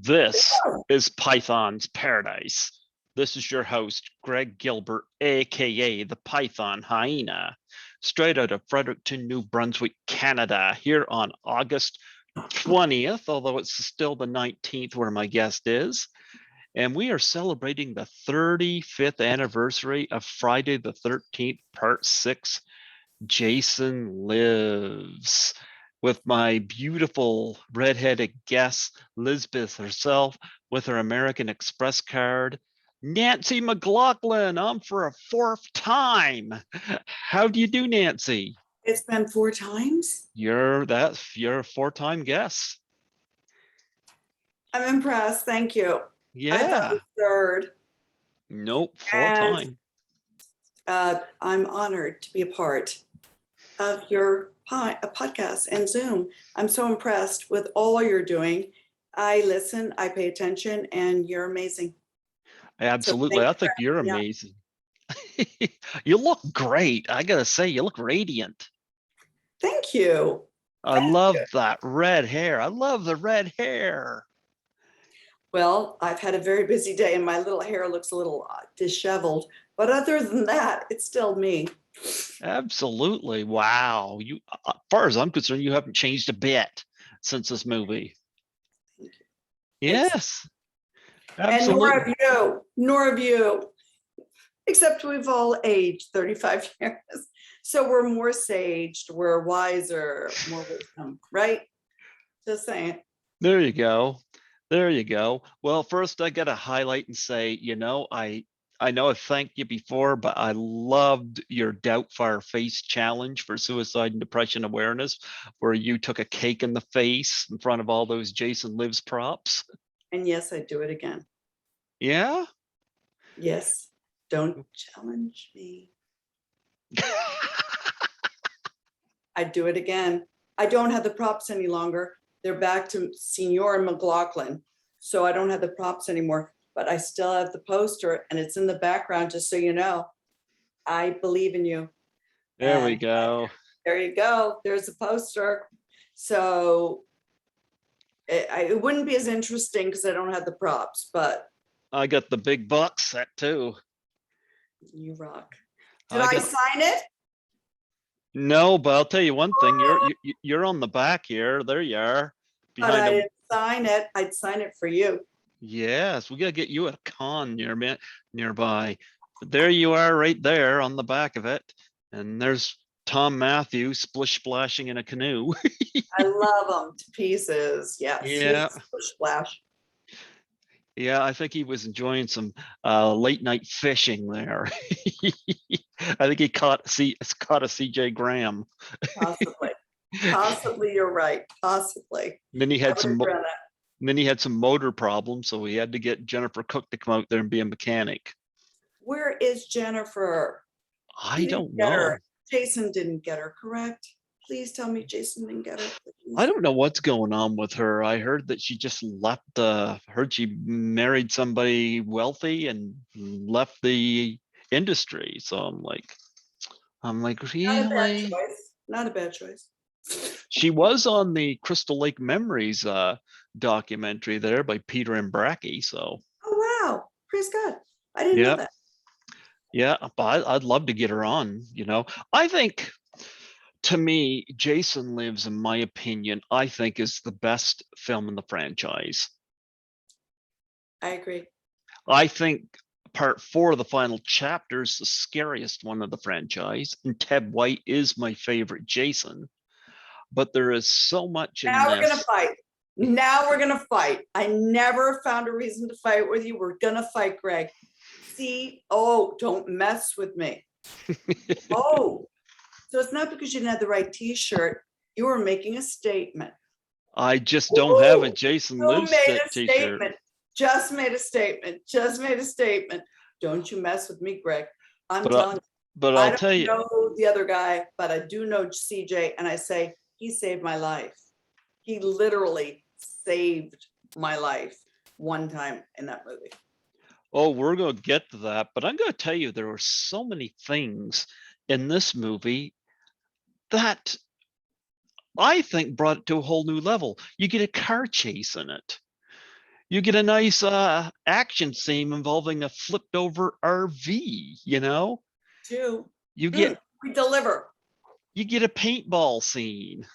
This is Python's Paradise. This is your host, Greg Gilbert, aka the Python Hyena, straight out of Fredericton, New Brunswick, Canada, here on August 20th, although it's still the 19th where my guest is. And we are celebrating the 35th anniversary of Friday the 13th, Part 6, Jason Lives, with my beautiful redheaded guest, Lisbeth herself, with her American Express card, Nancy McLoughlin. I'm for a fourth time. How do you do, Nancy? It's been 4 times? You're a four-time guest. I'm impressed. Thank you. Yeah. I thought it was third. Nope, four time. I'm honored to be a part of your podcast and Zoom. I'm so impressed with all you're doing. I listen, I pay attention, and you're amazing. Absolutely. So I think you're amazing. You look great. I gotta say, you look radiant. Thank you. I love that red hair. I love the red hair. Well, I've had a very busy day and my little hair looks a little disheveled, but other than that, it's still me. Absolutely. Wow. You, as far as I'm concerned, you haven't changed a bit since this movie. Yes. Absolutely. And nor have you, except we've all aged 35 years. So we're more saged, we're wiser, more wisdom, right? Just saying. There you go. There you go. Well, first I got to highlight and say, I know I've thanked you before, but I loved your Doubtfire Face Challenge for Suicide and Depression Awareness, where you took a cake in the face in front of all those Jason Lives props. And yes, I'd do it again. Yeah? Yes. Don't challenge me. I'd do it again. I don't have the props any longer. They're back to Senior and McLoughlin. So I don't have the props anymore, but I still have the poster and it's in the background, just so you know. I believe in you. There we go. There you go. There's a poster. So it wouldn't be as interesting because I don't have the props, but. I got the big box set too. You rock. Did I sign it? No, but I'll tell you one thing. You're on the back here. There you are. But I didn't sign it. I'd sign it for you. Yes, we gotta get you a con nearby. But there you are, right there on the back of it. And there's Tom Matthews splish splashing in a canoe. I love them to pieces. Yes. Yeah. Splish splash. Yeah, I think he was enjoying some late night fishing there. I think he caught a CJ Graham. Possibly, you're right. Possibly. And then he had some motor problems, so we had to get Jennifer Cook to come out there and be a mechanic. Where is Jennifer? I don't know. Jason didn't get her, correct? Please tell me Jason didn't get her. Please. I don't know what's going on with her. I heard that she just left. Heard she married somebody wealthy and left the industry. So I'm like, really? Not a bad choice. She was on the Crystal Lake Memories documentary there by Peter and Brackey. So. Oh wow! Praise God! I didn't know that. Yeah, but I'd love to get her on. I think. To me, Jason Lives, in my opinion, I think is the best film in the franchise. I agree. I think part 4 of the final chapter is the scariest one of the franchise, and Ted White is my favorite Jason. But there is so much in this. Now we're gonna fight. I never found a reason to fight with you. We're gonna fight, Greg. See? Oh, don't mess with me. Oh. So it's not because you didn't have the right T-shirt. You were making a statement. I just don't have a Jason Lives T-shirt. Just made a statement. Don't you mess with me, Greg. I'm telling you. But I'll tell you. I don't know the other guy, but I do know CJ, and I say he saved my life. He literally saved my life one time in that movie. Oh, we're going to get to that, but I'm going to tell you there were so many things in this movie that I think brought it to a whole new level. You get a car chase in it. You get a nice action scene involving a flipped over RV, you know? Two. You get We deliver. you get a paintball scene.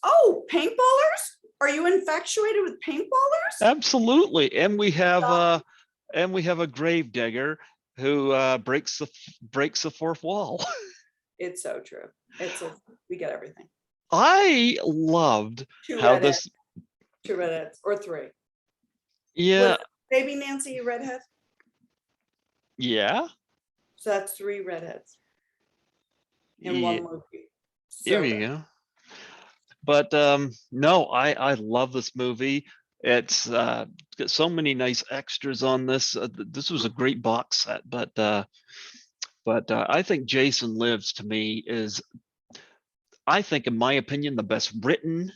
Oh, paintballers? Are you infatuated with paintballers? Absolutely. And we have a grave digger who breaks the fourth wall. It's so true. We get everything. I loved Two how redheads, this, two redheads, or three. yeah, Was Baby Nancy a redhead? yeah, So that's three redheads in yeah, one movie. here So you good. go. But no, I love this movie. It's got so many nice extras on this. This was a great box set, but I think Jason Lives to me is, I think, in my opinion, the best written.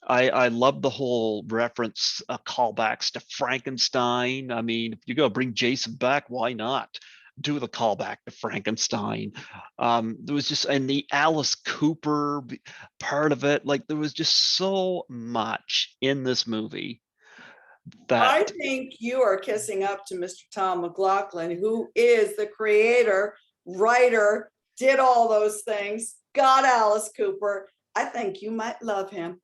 I love the whole reference callbacks to Frankenstein. I mean, if you're gonna bring Jason back, why not do the callback to Frankenstein? There was just, and the Alice Cooper part of it, like there was just so much in this movie I that, think you are kissing up to Mr. Tom McLoughlin, who is the creator, writer, did all those things, got Alice Cooper. I think you might love him,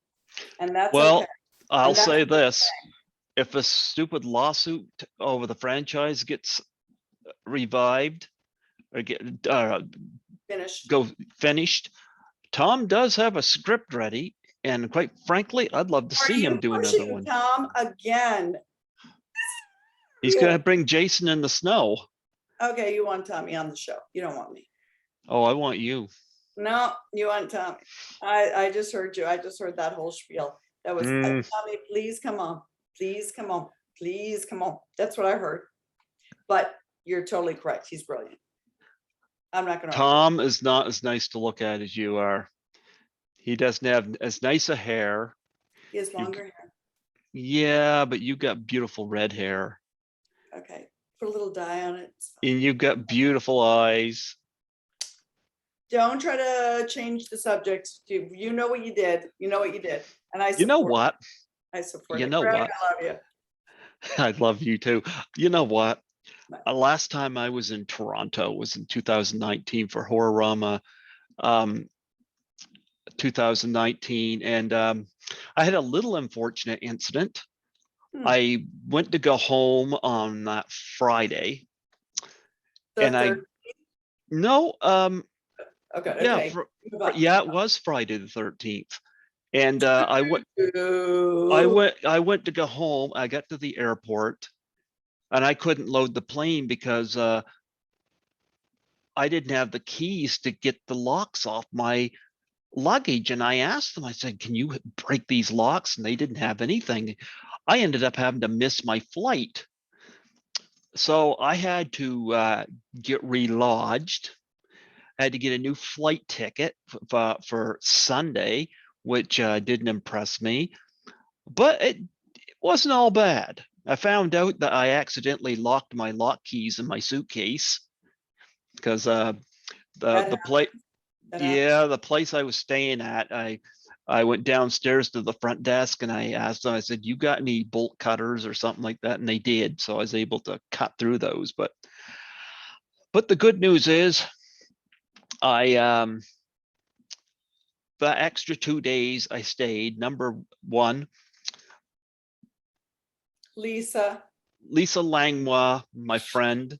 and that's okay. well, I'll And that's say this: if a stupid lawsuit over the franchise gets revived or get finished. go finished, Tom does have a script ready, and quite frankly, I'd love to Are see him you do another pushing one. Tom again? He's gonna bring Jason in the snow. Okay, you want Tommy on the show. You don't want me. Oh, I want you. No, you want Tommy. I just heard you. I just heard that whole spiel. That was Tommy, please come on. Please come on. Please come on. That's what I heard. But you're totally correct. He's brilliant. I'm not going to argue. Tom is not as nice to look at as you are. He doesn't have as nice a hair. He has longer hair. Yeah, but you got beautiful red hair. Okay. Put a little dye on it. And you've got beautiful eyes. Don't try to change the subject. You know what you did. You know what you did. And I support You know what? I support You it. know Greg, what? I love you. I love you too. You know what? Last time I was in Toronto was in 2019 for Horrorama 2019, and I had a little unfortunate incident. I went to go home on that Friday, and I no Okay. yeah, it was Friday the 13th, and I went to go home. I got to the airport, and I couldn't load the plane because I didn't have the keys to get the locks off my luggage. And I asked them, I said, can you break these locks? And they didn't have anything. I ended up having to miss my flight. So I had to get relodged. I had to get a new flight ticket for Sunday, which didn't impress me. But it wasn't all bad. I found out that I accidentally locked my lock keys in my suitcase because the place, yeah, the place I was staying at, I went downstairs to the front desk and I asked them, I said, you got any bolt cutters or something like that? And they did. So I was able to cut through those. But the good news is I the extra 2 days I stayed, number one, Lisa Langlois, my friend,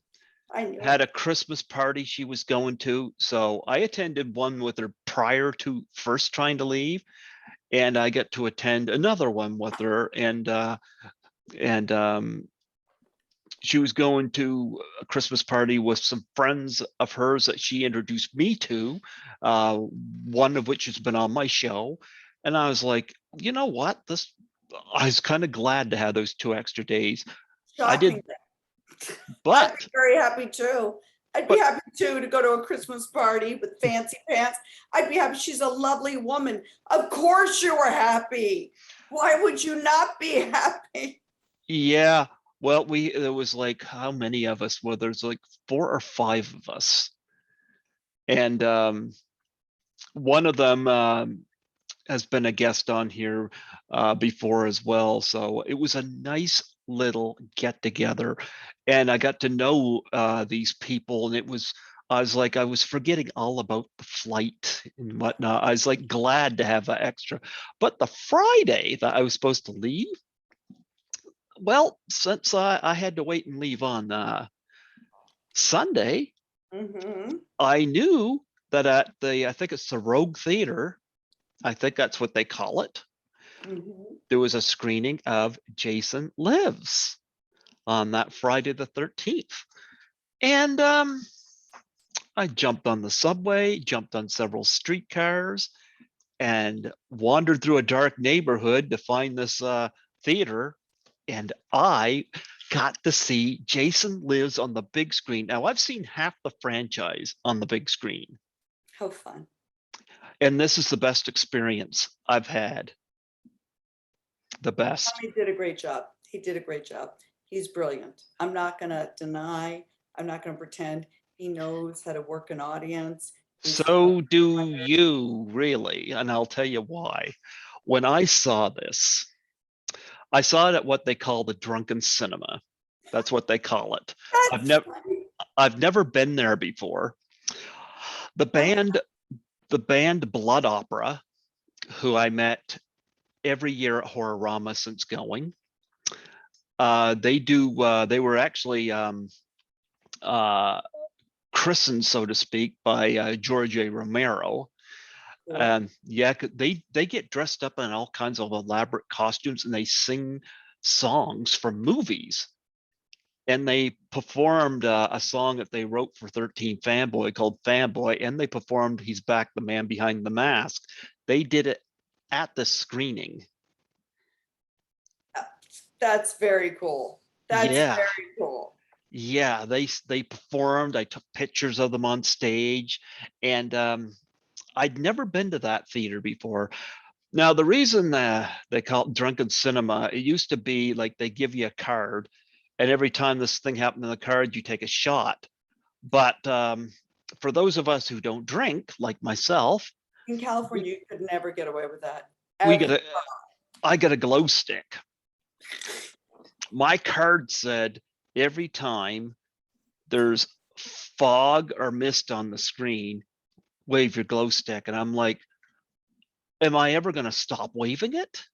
I had a Christmas party she was going to. So I attended one with her prior to first trying to leave. And I get to attend another one with her. And she was going to a Christmas party with some friends of hers that she introduced me to, one of which has been on my show. And I was like, you know what? I was kind of glad to have those 2 extra days. I did, I'd but be very happy too. I'd be happy too to go to a Christmas party with fancy pants. I'd be happy. She's a lovely woman. Of course you were happy. Why would you not be happy? yeah, well, there was like, how many of us? Well, there's like 4 or 5 of us. And one of them has been a guest on here before as well. So it was a nice little get together, and I got to know these people, and I was like, I was forgetting all about the flight and whatnot. I was like glad to have an extra. But the Friday that I was supposed to leave, well, since I had to wait and leave on Sunday, Mhm, I knew that at I think it's the Rogue Theater, I think that's what they call it, mhm. there was a screening of Jason Lives on that Friday the 13th. And I jumped on the subway, jumped on several streetcars, and wandered through a dark neighborhood to find this theater. And I got to see Jason Lives on the big screen. Now, I've seen half the franchise on the big screen, How fun. and this is the best experience I've had. The best. He did a great job. He did a great job. He's brilliant. I'm not gonna deny, I'm not gonna pretend. He knows how to work an audience. He's So do you really, and I'll tell you why. When I saw this, I saw it at what they call the drunken cinema. That's what they call it. I've that's never funny. I've never been there before. The Oh, band the band Blood Opera, who I met every year at Horrorama since going, they were actually uh, christened, so to speak, by George A. Romero. cool. Yeah, they get dressed up in all kinds of elaborate costumes, and they sing songs from movies. And they performed a song that they wrote for 13 Fanboy called Fanboy, and they performed He's Back, the Man Behind the Mask. They did it at the screening. That's very cool. That's Yeah, very cool. yeah, they performed. I took pictures of them on stage, and I'd never been to that theater before. Now, the reason they call it drunken cinema, it used to be like they give you a card, and every time this thing happened in the card, you take a shot. But for those of us who don't drink, like myself, In we, California, you could never get away with that. we get Ever. a, I get a glow stick. My card said every time there's fog or mist on the screen, wave your glow stick. And I'm like, am I ever going to stop waving it?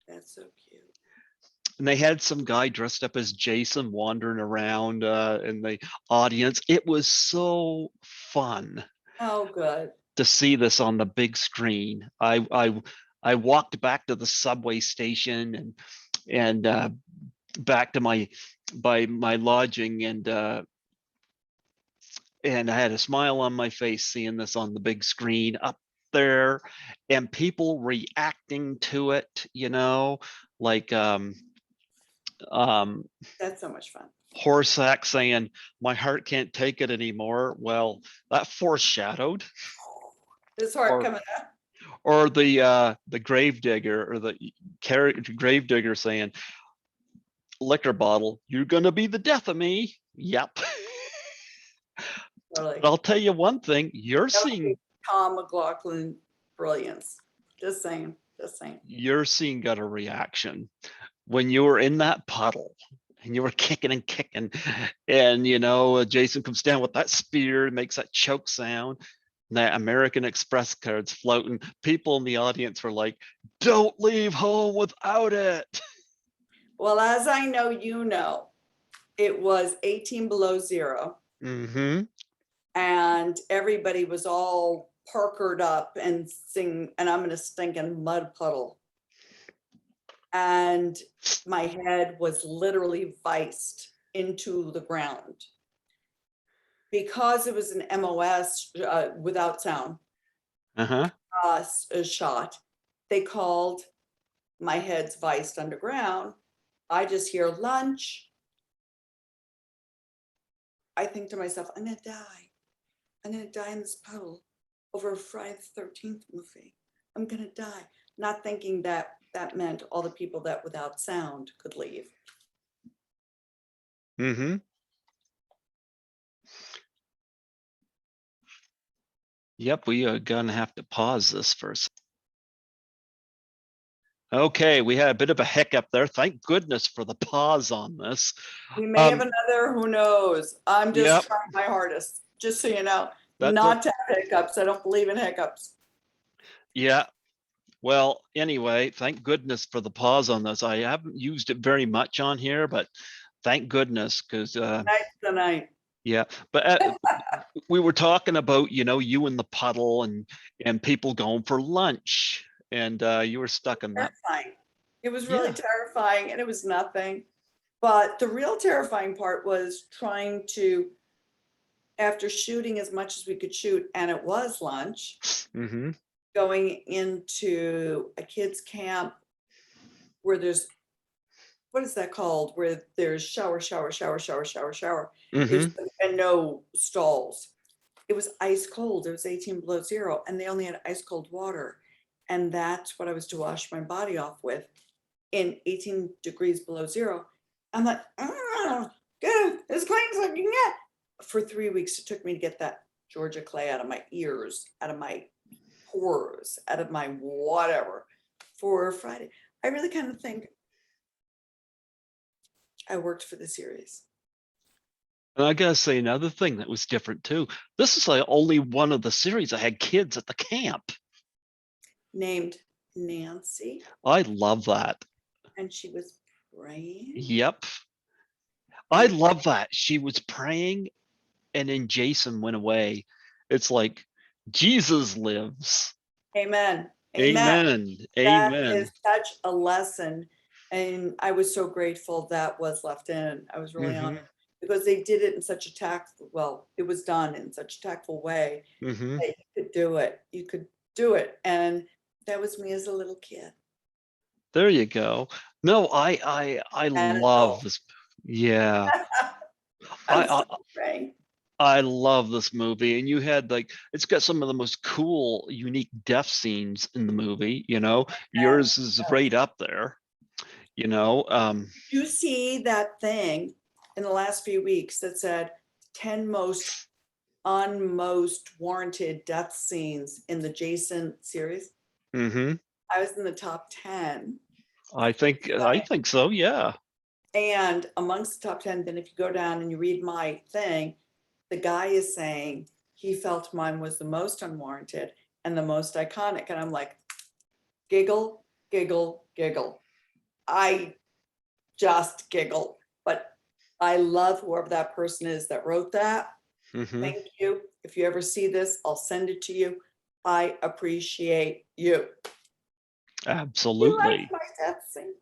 That's so cute. And they had some guy dressed up as Jason wandering around in the audience. It was so fun Oh, good. to see this on the big screen. I walked back to the subway station and back to my lodging, and I had a smile on my face seeing this on the big screen up there, and people reacting to it. Like um That's so much fun. Horsack saying, "My heart can't take it anymore." Well, that foreshadowed. This heart Or coming up. the gravedigger, or the gravedigger saying, "Liquor bottle, you're gonna be the death of me." Yep. Totally. But I'll tell you one thing, That would be Tom McLaughlin brilliance. Just saying. Just saying. you're seeing got a reaction when you were in that puddle and you were kicking and kicking, and Jason comes down with that spear, makes that choke sound, and that American Express cards floating. People in the audience were like, "Don't leave home without it." Well, as I know, it was 18 below zero, Mm-hmm. and everybody was all parkered up and and I'm in a stinking mud puddle. And my head was literally viced into the ground because it was an MOS without sound Uh-huh. shot. They called my head's viced underground. I just hear lunch. I think to myself, I'm gonna die. I'm gonna die in this puddle over a Friday the 13th movie. I'm gonna die. Not thinking that that meant all the people that without sound could leave. Mm-hmm. Yep, we are gonna have to pause this for a Okay, we had a bit of a hiccup there. Thank goodness for the pause on this. We may have Um, another, who knows? I'm just yep, trying my hardest, just so you know, that's a not to have hiccups. I don't believe in hiccups. yeah. Well, anyway, thank goodness for the pause on this. I haven't used it very much on here, but thank goodness because Tonight's the night. yeah. But we were talking about you in the puddle and people going for lunch, and you were stuck in that. Terrifying. It was really Yeah. terrifying and it was nothing. But the real terrifying part was trying to, after shooting as much as we could shoot, and it was lunch, Mm-hmm. going into a kids' camp where there's, what is that called? Where there's shower, shower, shower, shower, shower, shower. There's Mm-hmm. and no stalls. It was ice cold. It was 18 below zero, and they only had ice cold water. And that's what I was to wash my body off with in 18 degrees below zero. I'm like, good, as clean as I can get. For 3 weeks, it took me to get that Georgia clay out of my ears, out of my pores, out of my whatever for Friday. I really kind of think I worked for the series. And I gotta say another thing that was different too. This is like only one of the series I had kids at the camp. Named Nancy, I love that. and she was praying. Yep. I love that. She was praying and then Jason went away. It's like Jesus lives. Amen. Amen. Amen. That Amen. is such a lesson. And I was so grateful that was left in. I was really Mm-hmm. honored because they did it in such a tactful, well, it was done in such a tactful way Mm-hmm. that you could do it. You could do it. And that was me as a little kid. There you go. No, I And love adult. this. Yeah. I'm I, still I praying. I love this movie, and you had like it's got some of the most cool, unique death scenes in the movie. And Yours is right up there. You know, you see that thing in the last few weeks that said 10 most unmost warranted death scenes in the Jason series. hmm I was in the top 10. I think so. Yeah. And amongst the top 10, then if you go down and you read my thing, the guy is saying he felt mine was the most unwarranted and the most iconic. And I'm like, giggle, giggle, giggle. I just giggle. But I love whoever that person is that wrote that. hmm Thank you. If you ever see this, I'll send it to you. I appreciate you. You like Absolutely. my death scene?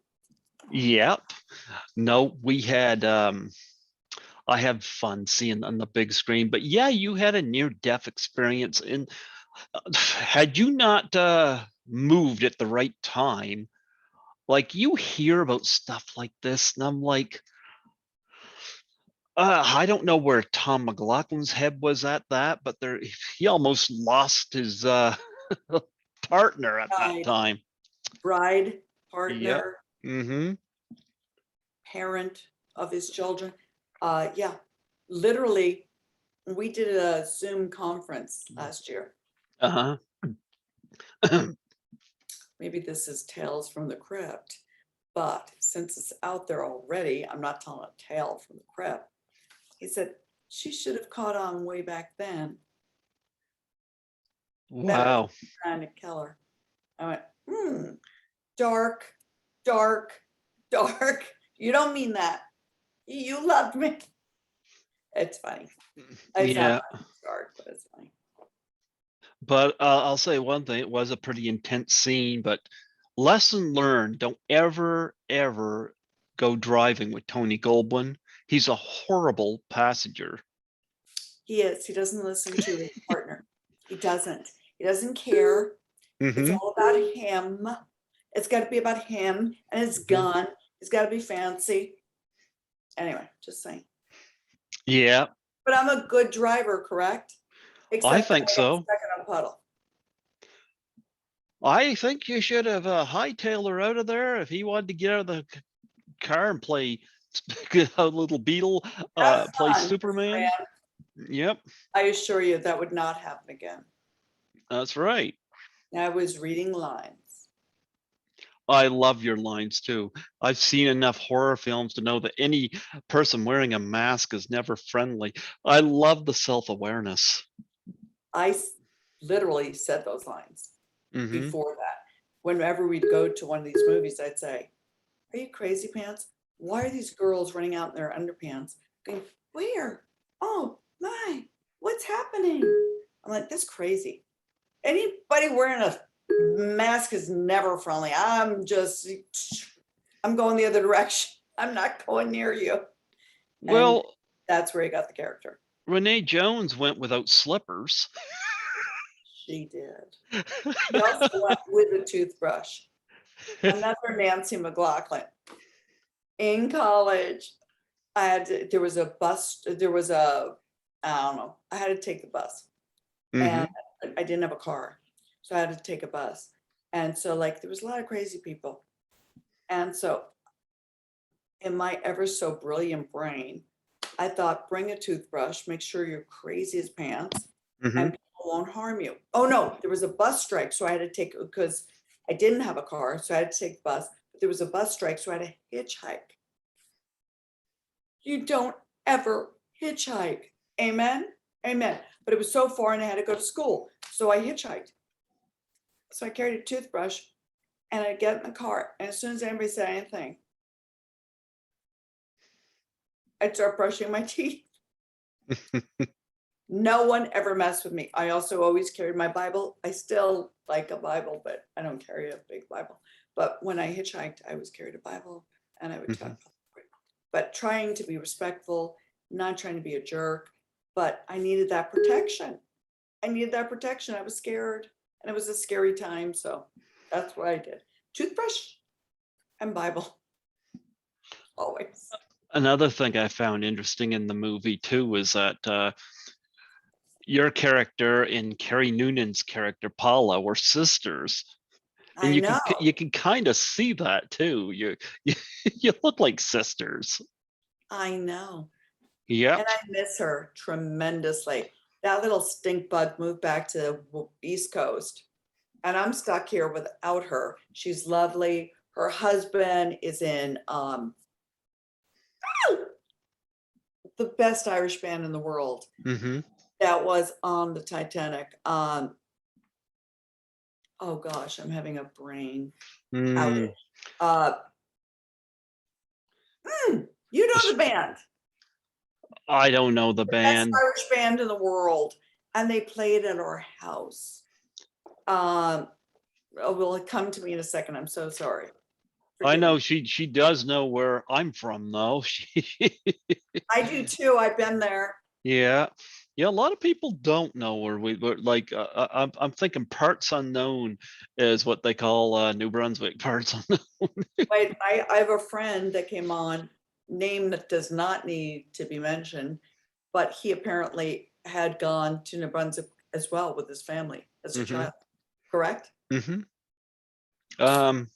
Yep. No, we had I had fun seeing on the big screen, but yeah, you had a near death experience. And had you not moved at the right time, like you hear about stuff like this, and I'm like, I don't know where Tom McLaughlin's head was at that, but he almost lost his partner at that Bride, time. bride, Yep. partner, Mm-hmm. parent of his children. Yeah, literally, we did a Zoom conference last year. Uh-huh. Maybe this is Tales from the Crypt, but since it's out there already, I'm not telling a tale from the crypt. He said, she should have caught on way back then. Better Wow. trying to kill her. I went, dark, dark, dark. You don't mean that. You loved me. It's funny. It's Yeah. not funny, dark, but it's funny. But I'll say one thing, it was a pretty intense scene, but lesson learned, don't ever, ever go driving with Tony Goldwyn. He's a horrible passenger. He is. He doesn't listen to his partner. He doesn't. He doesn't care. It's Mm-hmm. all about him. It's got to be about him and his gun. It's got to be fancy. Anyway, just saying. Yeah, But I'm a good driver, correct? I Except think I get so. stuck in a puddle. I think you should have hightailed her out of there if he wanted to get out of the car and play a little Beetle, That's play fun, Superman. Fran. Yep, I assure you that would not happen again. that's right. I was reading lines. I love your lines too. I've seen enough horror films to know that any person wearing a mask is never friendly. I love the self-awareness. I literally said those lines Hmm. before that. Whenever we'd go to one of these movies, I'd say, "Are you crazy pants? Why are these girls running out in their underpants?" Going, "Where? Oh my, what's happening?" I'm like, "That's crazy. Anybody wearing a mask is never friendly. I'm going the other direction. I'm not going near you." And Well, that's where he got the character. Renee Jones went without slippers. She did. He also went with a toothbrush. Another Nancy McLoughlin. In college, there was a bus, I don't know, I had to take the bus. And Hmm. I didn't have a car, so I had to take a bus. And so like there was a lot of crazy people. And so in my ever so brilliant brain, I thought, bring a toothbrush, make sure you're crazy as pants, Hmm. and people won't harm you. Oh no, there was a bus strike, so I had to take, because I didn't have a car, so I had to take the bus. But there was a bus strike, so I had to hitchhike. You don't ever hitchhike. Amen. Amen. But it was so far and I had to go to school. So I hitchhiked. So I carried a toothbrush and I get in the car. And as soon as anybody said anything, I'd start brushing my teeth. No one ever messed with me. I also always carried my Bible. I still like a Bible, but I don't carry a big Bible. But when I hitchhiked, I always carried a Bible and I would talk. But trying to be respectful, not trying to be a jerk. But I needed that protection. I was scared and it was a scary time. So that's what I did. Toothbrush and Bible. Always. Another thing I found interesting in the movie too was that your character and Carrie Noonan's character Paula were sisters, and I know. you can kind of see that too. You you look like sisters. I know. And Yep. I miss her tremendously. That little stink bug moved back to the East Coast, and I'm stuck here without her. She's lovely. Her husband is in the best Irish band in the world Hmm. that was on the Titanic. Oh gosh, I'm having a brain outage. Uh, you know the band, I don't know the the best band. Irish band in the world, and they played at our house. Oh, will it come to me in a second? I'm so sorry. I Forgive me. know she does know where I'm from though. I do too. I've been there. Yeah. Yeah, a lot of people don't know where we were. Like, I'm thinking parts unknown is what they call New Brunswick, parts unknown. Wait, I have a friend that came on, name that does not need to be mentioned, but he apparently had gone to New Brunswick as well with his family as a Hmm. child. Correct? Hmm. Um,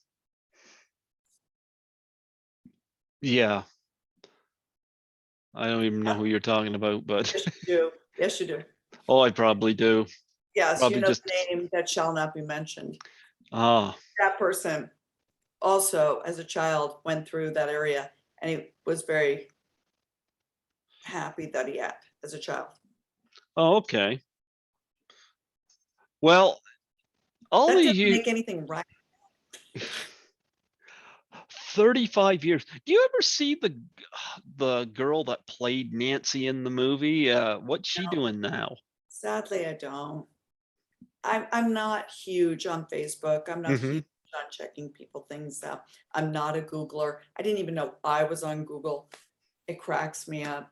yeah, I don't even know Yeah. who you're talking about, but Yes, you do. Yes, you do. oh, I probably do. Yes, you Probably know just the name that shall not be mentioned. ah, That person also, as a child, went through that area and he was very happy that he had as a child. oh, okay. Well, all That these doesn't you make anything right. 35 years. Do you ever see the girl that played Nancy in the movie? What's she No, doing now? sadly, I don't. I'm not huge on Facebook. I'm not Hmm. huge on checking people things out. I'm not a Googler. I didn't even know I was on Google. It cracks me up.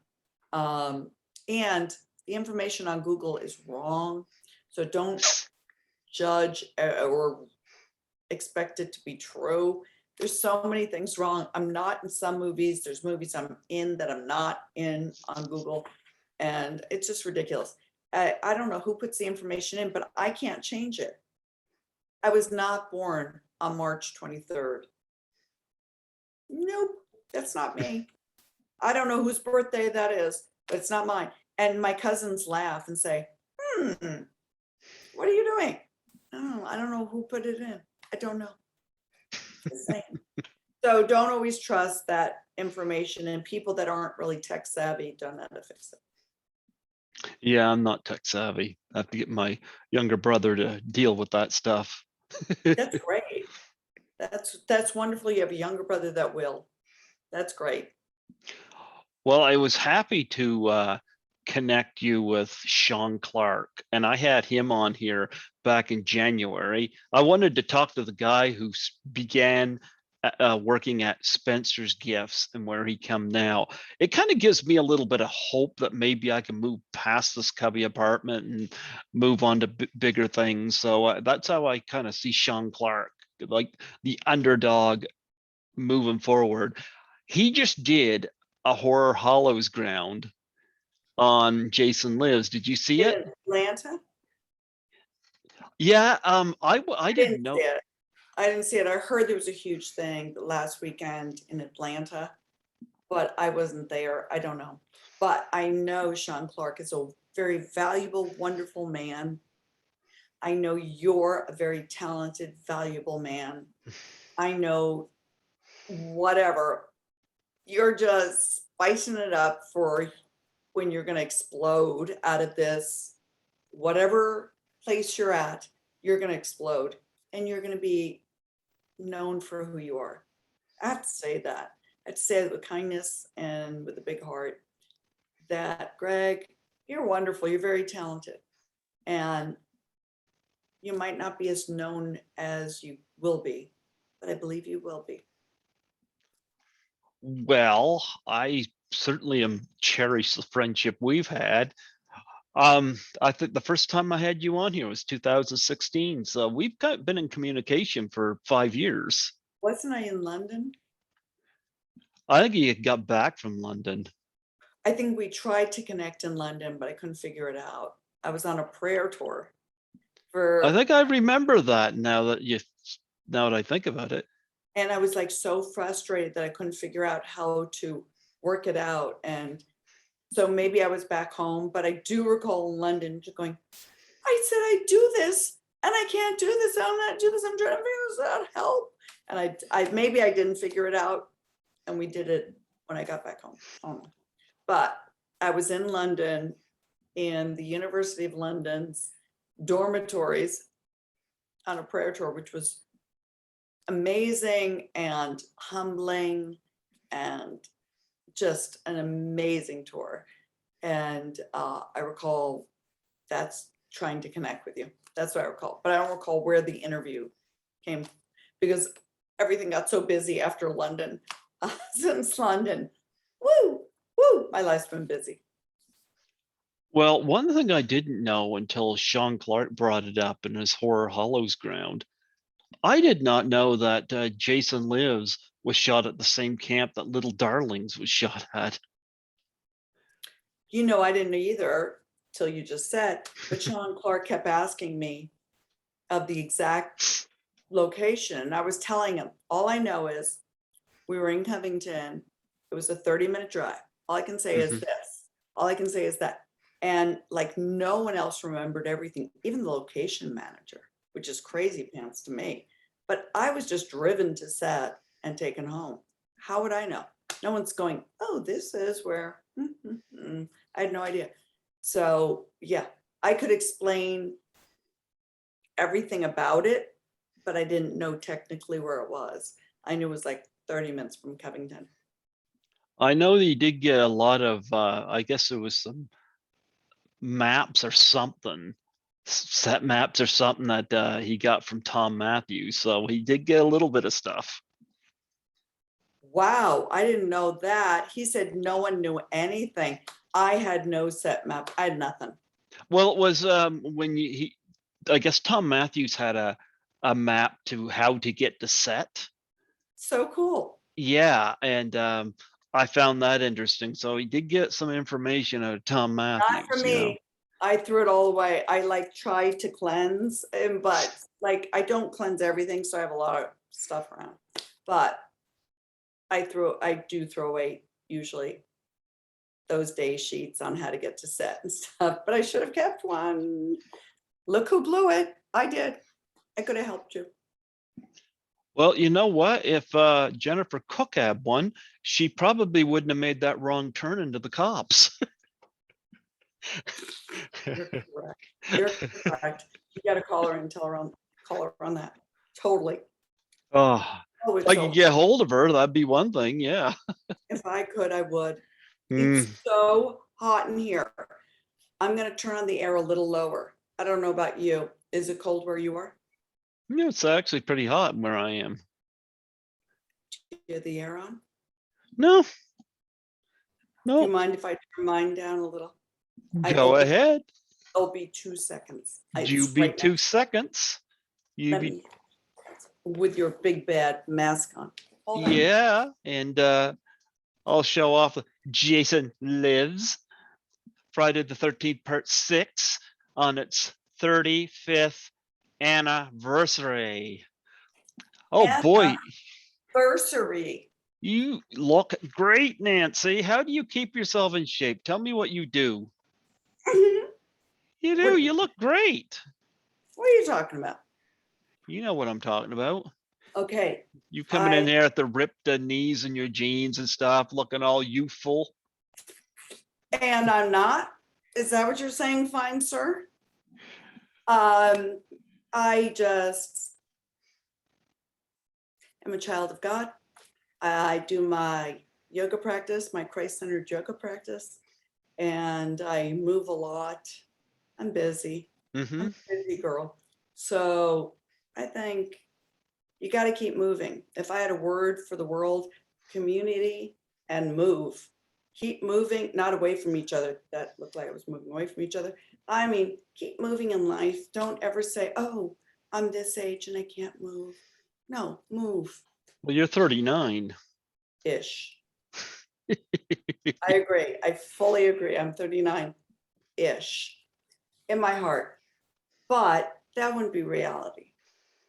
Um, and the information on Google is wrong. So don't judge or expect it to be true. There's so many things wrong. I'm not in some movies. There's movies I'm in that I'm not in on Google. And it's just ridiculous. I don't know who puts the information in, but I can't change it. I was not born on March 23rd. Nope, that's not me. I don't know whose birthday that is, but it's not mine. And my cousins laugh and say, what are you doing? Oh, I don't know who put it in. I don't know. Just saying. So don't always trust that information, and people that aren't really tech savvy don't know how to fix it. Yeah, I'm not tech savvy. I have to get my younger brother to deal with that stuff. That's great. That's wonderful. You have a younger brother that will. That's great. Well, I was happy to connect you with Sean Clark, and I had him on here back in January. I wanted to talk to the guy who began working at Spencer's Gifts and where he come now. It kind of gives me a little bit of hope that maybe I can move past this cubby apartment and move on to bigger things. So that's how I kind of see Sean Clark, like the underdog moving forward. He just did a Horror Hollows ground on Jason Lives. Did you see it? In Atlanta? Yeah, I I didn't didn't know. see it. I didn't see it. I heard there was a huge thing last weekend in Atlanta, but I wasn't there. I don't know. But I know Sean Clark is a very valuable, wonderful man. I know you're a very talented, valuable man. I know whatever. You're just spicing it up for when you're going to explode out of this, whatever place you're at, you're going to explode and you're going to be known for who you are. I have to say that. I have to say it with kindness and with a big heart that, Greg, you're wonderful. You're very talented. And you might not be as known as you will be, but I believe you will be. Well, I certainly am cherish the friendship we've had. I think the first time I had you on here was 2016. So we've been in communication for 5 years. Wasn't I in London? I think you got back from London. I think we tried to connect in London, but I couldn't figure it out. I was on a prayer tour I for, think I remember that now that I think about it. and I was like so frustrated that I couldn't figure out how to work it out. And so maybe I was back home, but I do recall in London just going, I said, I do this and I can't do this. I'm not do this. I'm trying to figure this out. Help. And I maybe I didn't figure it out. And we did it when I got back home. But I was in London in the University of London's dormitories on a prayer tour, which was amazing and humbling and just an amazing tour. And I recall that's trying to connect with you. That's what I recall. But I don't recall where the interview came because everything got so busy after London. Since London, woo, my life's been busy. Well, one thing I didn't know until Sean Clark brought it up in his Horror Hollows ground, I did not know that Jason Lives was shot at the same camp that Little Darlings was shot at. You know, I didn't either till you just said, but Sean Clark kept asking me of the exact location. And I was telling him, all I know is we were in Covington. It was a 30-minute drive. All I can say is this. All I can say is that. And like no one else remembered everything, even the location manager, which is crazy pants to me. But I was just driven to set and taken home. How would I know? No one's going, oh, this is where. I had no idea. So yeah, I could explain everything about it, but I didn't know technically where it was. I knew it was like 30 minutes from Covington. I know that you did get a lot of, I guess it was some maps or something, set maps or something that he got from Tom Matthews. So he did get a little bit of stuff. Wow, I didn't know that. He said no one knew anything. I had no set map. I had nothing. Well, it was when I guess Tom Matthews had a map to how to get to set. So cool. Yeah, and I found that interesting. So he did get some information out of Tom Matthews. Not for me. I threw it all away. I like tried to cleanse, but like I don't cleanse everything, so I have a lot of stuff around. But I do throw away usually those day sheets on how to get to set and stuff. But I should have kept one. Look who blew it. I did. I could have helped you. Well, you know what? If Jennifer Cook had one, she probably wouldn't have made that wrong turn into the cops. You're correct. You're correct. You got to call her and call her on that. Totally. Oh, Oh, if it's I could so, get hold of her, that'd be one thing. Yeah. if I could, I would. Mm. It's so hot in here. I'm going to turn on the air a little lower. I don't know about you. Is it cold where you are? Yeah, it's actually pretty hot where I am. Do you have the air on? No, Do you no, mind if I turn mine down a little? go ahead. It'll be 2 seconds. You It's be right two now. seconds. You Let be, me, with your big bad mask on. Hold on. yeah. And I'll show off Jason Lives, Friday the 13th, part 6, on its 35th anniversary. Oh boy, Anniversary. you look great, Nancy. How do you keep yourself in shape? Tell me what you do. You do. What, You look great. what are you talking about? You know what I'm talking about. Okay. You coming in I there at the ripped knees and your jeans and stuff, looking all youthful. and I'm not. Is that what you're saying, fine sir? I just am a child of God. I do my yoga practice, my Christ-centered yoga practice, and I move a lot. I'm busy. Mm-hmm. I'm a busy girl. So I think you got to keep moving. If I had a word for the world, community and move. Keep moving, not away from each other. That looked like I was moving away from each other. I mean, keep moving in life. Don't ever say, oh, I'm this age and I can't move. No, move Well, you're 39. ish. I agree. I fully agree. I'm 39 ish in my heart, but that wouldn't be reality.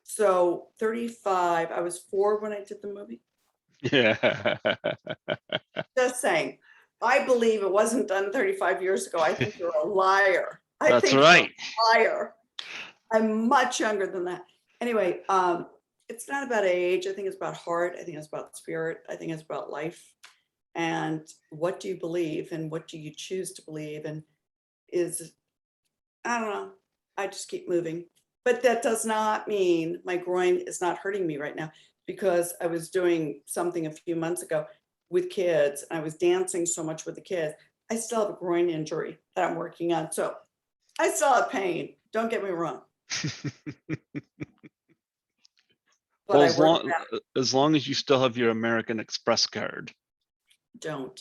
So 35, I was 4 when I did the movie. Yeah. Just saying. I believe it wasn't done 35 years ago. I think you're a liar. I That's think you're right. a liar. I'm much younger than that. Anyway, it's not about age. I think it's about heart. I think it's about spirit. I think it's about life. And what do you believe and what do you choose to believe? And I don't know. I just keep moving. But that does not mean my groin is not hurting me right now because I was doing something a few months ago with kids and I was dancing so much with the kids. I still have a groin injury that I'm working on. So I still have pain. Don't get me wrong. But Well, I work it out. as long as you still have your American Express card. Don't.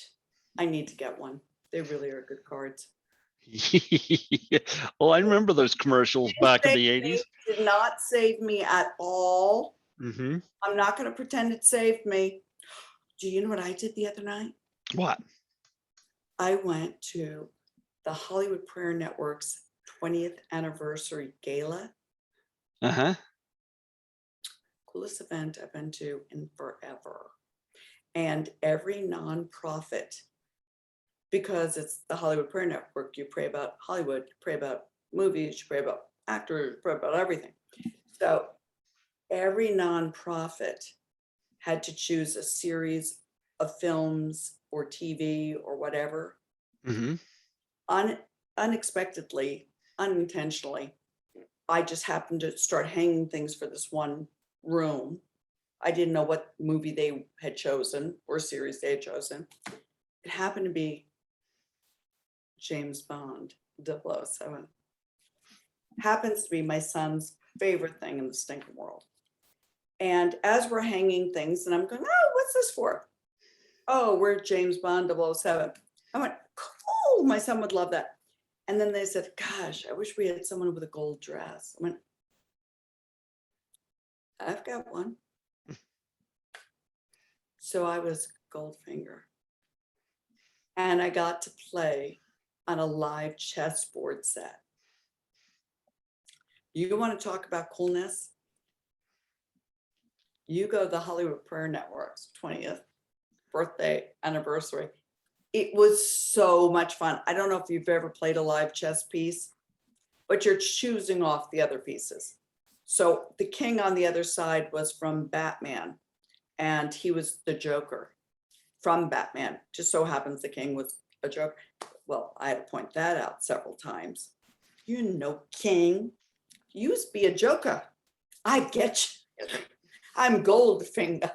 I need to get one. They really are good cards. Well, I remember those commercials back in the 80s. Did not save me at all. Mm-hmm. I'm not going to pretend it saved me. Do you know what I did the other night? What? I went to the Hollywood Prayer Network's 20th anniversary gala. Uh-huh. Coolest event I've been to in forever. And every nonprofit, because it's the Hollywood Prayer Network, you pray about Hollywood, you pray about movies, you pray about actors, you pray about everything. So every nonprofit had to choose a series of films or TV or whatever. Mm-hmm. Unexpectedly, unintentionally, I just happened to start hanging things for this one room. I didn't know what movie they had chosen or series they had chosen. It happened to be James Bond 007. Happens to be my son's favorite thing in the stinking world. And as we're hanging things, and I'm going, oh, what's this for? Oh, we're James Bond 007. I went, cool, my son would love that. And then they said, gosh, I wish we had someone with a gold dress. I went, I've got one. So I was Goldfinger. And I got to play on a live chessboard set. You want to talk about coolness? You go to the Hollywood Prayer Network's 20th birthday anniversary. It was so much fun. I don't know if you've ever played a live chess piece, but you're choosing off the other pieces. So the king on the other side was from Batman, and he was the Joker from Batman. Just so happens the king was a Joker. Well, I had to point that out several times. You know, king, you used to be a Joker. I get you. I'm Goldfinger.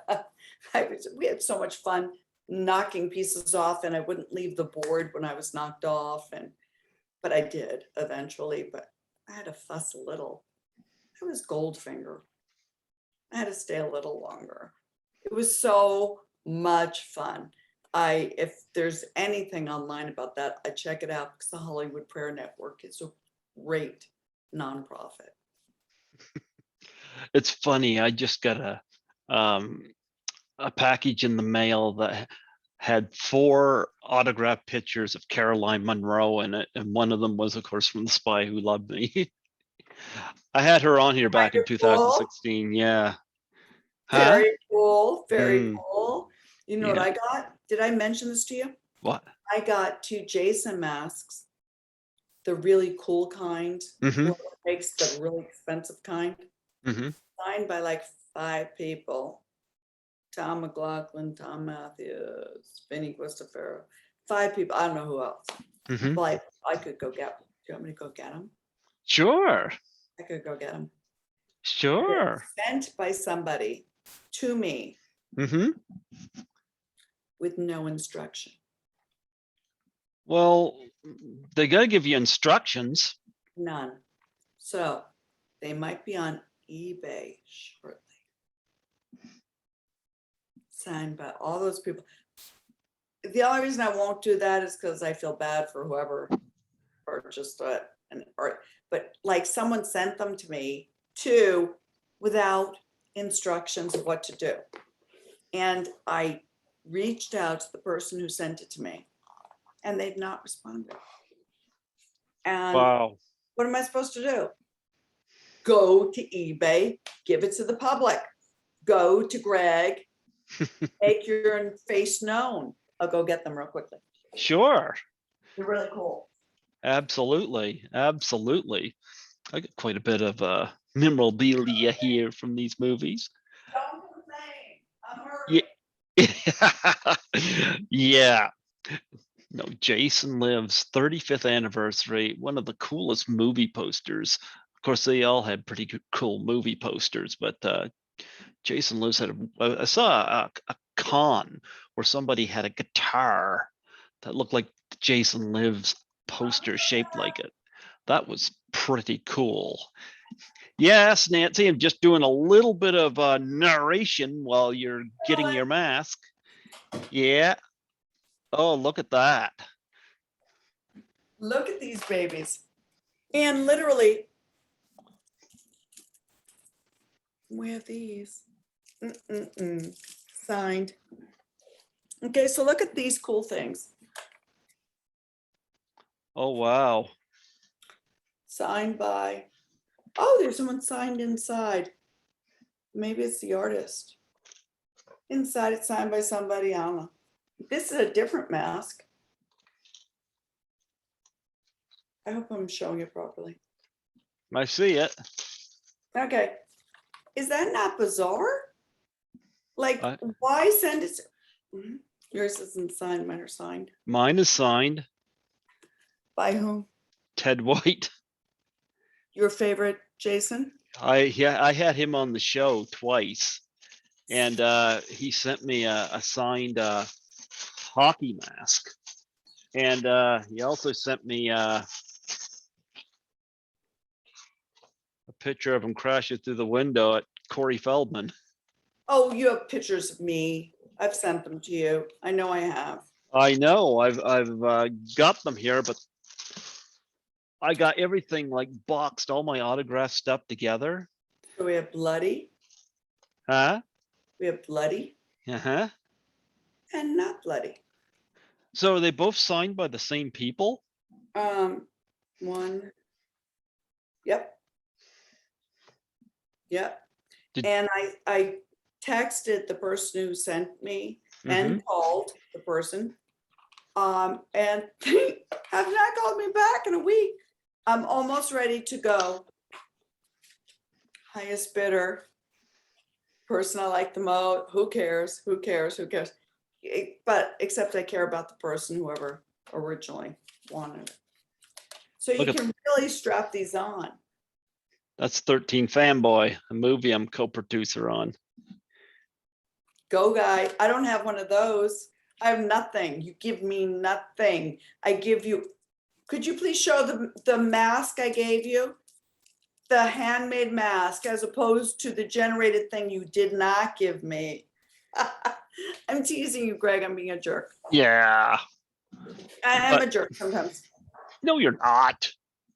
We had so much fun knocking pieces off, and I wouldn't leave the board when I was knocked off. But I did eventually, but I had to fuss a little. I was Goldfinger. I had to stay a little longer. It was so much fun. If there's anything online about that, I check it out because the Hollywood Prayer Network is a great nonprofit. It's funny. I just got a package in the mail that had 4 autographed pictures of Caroline Munro in it, and one of them was, of course, from The Spy Who Loved Me. I had her on here back in Wonderful. 2016. Yeah. Huh? Very cool. Very Mm, cool. You know what yeah. I got? Did I mention this to you? What? I got 2 Jason masks, the really cool kind. Mm-hmm. Whoever makes the really expensive kind, Mm-hmm. signed by like 5 people. Tom McLoughlin, Tom Matthews, Vinny Christopher, 5 people. I don't know who else. Mm-hmm. Like I could go get. Do you want me to go get them? Sure. I could go get them. Sure. Sent by somebody to me Mm-hmm. with no instruction. Well, they got to give you instructions. None. So they might be on eBay shortly. Signed by all those people. The only reason I won't do that is because I feel bad for whoever purchased it. But like someone sent them to me too without instructions of what to do. And I reached out to the person who sent it to me and they've not responded. And Wow. what am I supposed to do? Go to eBay, give it to the public. Go to Greg, make your face known. I'll go get them real quickly. Sure. They're really cool. Absolutely. Absolutely. I got quite a bit of memorabilia here from these movies. Don't complain. I'm Yeah. Yeah. No, Jason Lives 35th anniversary, one of the coolest movie posters. Of course, they all had pretty cool movie posters, but Jason Lives had I saw a con where somebody had a guitar that looked like Jason Lives poster shaped like it. That was pretty cool. Yes, Nancy, I'm just doing a little bit of narration while you're getting your mask. Yeah. Oh, look at that. Look at these babies. And literally, we have these. Signed. Okay, so look at these cool things. Oh, wow. Signed by, oh, there's someone signed inside. Maybe it's the artist. Inside it's signed by somebody, I don't know. This is a different mask. I hope I'm showing it properly. I see it. Okay. Is that not bizarre? Like, I- why send it? Yours isn't signed, mine are signed. Mine is signed. By whom? Ted White. Your favorite Jason? I had him on the show twice, and he sent me a signed hockey mask, and he also sent me a picture of him crashing through the window at Corey Feldman. Oh, you have pictures of me. I've sent them to you. I know I have. I know I've got them here, but I got everything like boxed, all my autograph stuff together. So we have Bloody. Huh? We have Bloody Uh-huh. and not Bloody. So are they both signed by the same people? One. Yep. Yep. Did- And I texted the person who sent me and called the person. And they have not called me back in a week. I'm almost ready to go. Highest bidder. Person I like the most. Who cares? Who cares? Who cares? But except I care about the person, whoever originally wanted it. So you Look at- can really strap these on. That's 13 Fanboy, a movie I'm co-producer on. Go guy. I don't have one of those. I have nothing. You give me nothing. I give you. Could you please show the mask I gave you? The handmade mask as opposed to the generated thing you did not give me. I'm teasing you, Greg. I'm being a jerk. Yeah. I'm a jerk sometimes. No, you're not.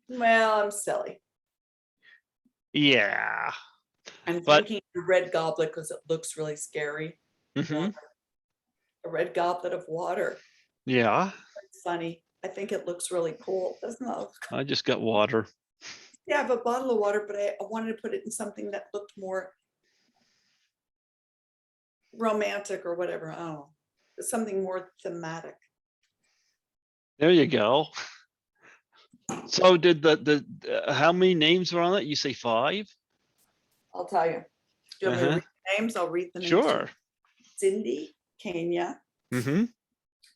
Well, I'm silly. Yeah. I'm But- thinking the red goblet because it looks really scary. Mhm. A red goblet of water. Yeah. It's funny. I think it looks really cool. Doesn't it? I just got water. Yeah, I have a bottle of water, but I wanted to put it in something that looked more romantic or whatever. I don't know. Something more thematic. There you go. So did the how many names were on it? You say 5? I'll tell you. Do you want me to read the names? I'll read the names. to Sure. you. Cindy, Kenya, Mm-hmm.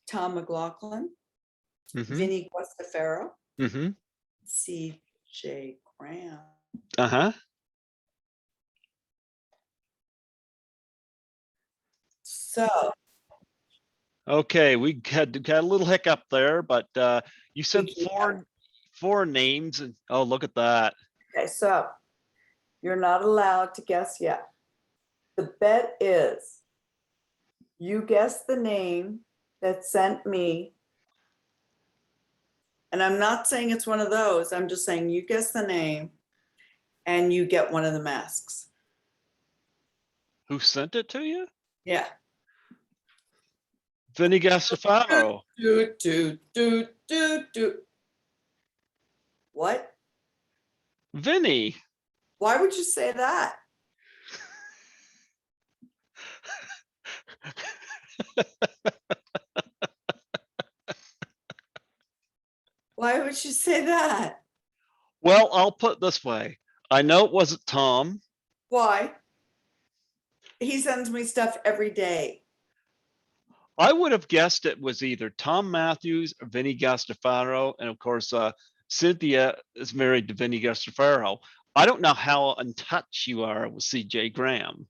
Tom McLoughlin, Mm-hmm. Vinny Guastafaro, Mm-hmm. C.J. Graham. Uh-huh. So Okay, we had a little hiccup there, but you said keep four names, and oh, look at that. okay, so you're not allowed to guess yet. The bet is you guess the name that sent me. And I'm not saying it's one of those. I'm just saying you guess the name and you get one of the masks. Who sent it to you? Yeah. Vinny Gastafaro. Do. What? Vinny. Why would you say that? Why would you say that? Well, I'll put it this way. I know it wasn't Tom. Why? He sends me stuff every day. I would have guessed it was either Tom Matthews or Vinny Gastafaro. And of course, Cynthia is married to Vinny Gastafaro. I don't know how in touch you are with CJ Graham.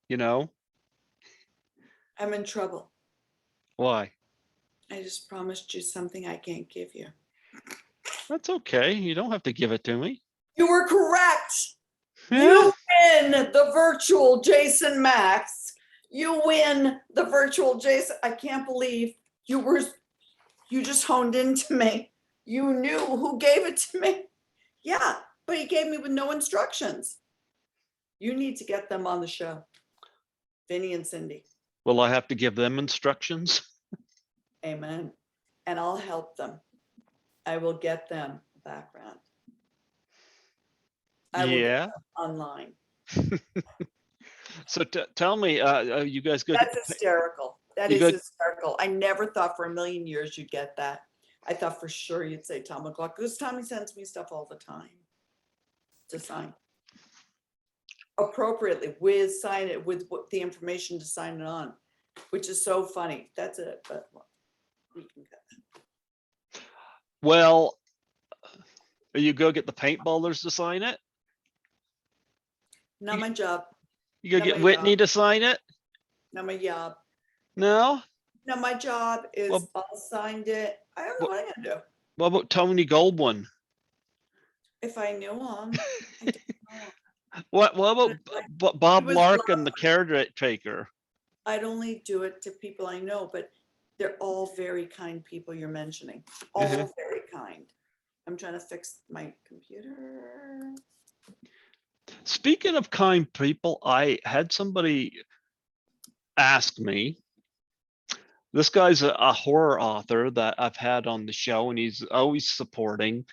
You know? I'm in trouble. Why? I just promised you something I can't give you. That's okay. You don't have to give it to me. You were correct. You win the virtual Jason Max. You win the virtual Jason. I can't believe you just honed into me. You knew who gave it to me. Yeah, but he gave me with no instructions. You need to get them on the show. Vinny and Cindy. Will I have to give them instructions? Amen. And I'll help them. I will get them a background. I will get Yeah. them online. So tell me, you guys go. That's hysterical. That You is got- hysterical. I never thought for a million years you'd get that. I thought for sure you'd say Tom McLaughlin, because Tommy sends me stuff all the time to sign. Appropriately with sign it with the information to sign it on, which is so funny. That's it. But we can get that. Well, you go get the paintballers to sign it. Not my job. You go Not get my Whitney job. to sign it. Not my job. No. No, my job is Well- I'll signed it. I don't know what I'm gonna do. What about Tony Goldwyn? If I knew him. I don't know. What about Bob was Larkin, the caretaker? I'd only do it to people I know, but they're all very kind people you're mentioning. All Mhm. very kind. I'm trying to fix my computer. Speaking of kind people, I had somebody ask me. This guy's a horror author that I've had on the show, and he's always supporting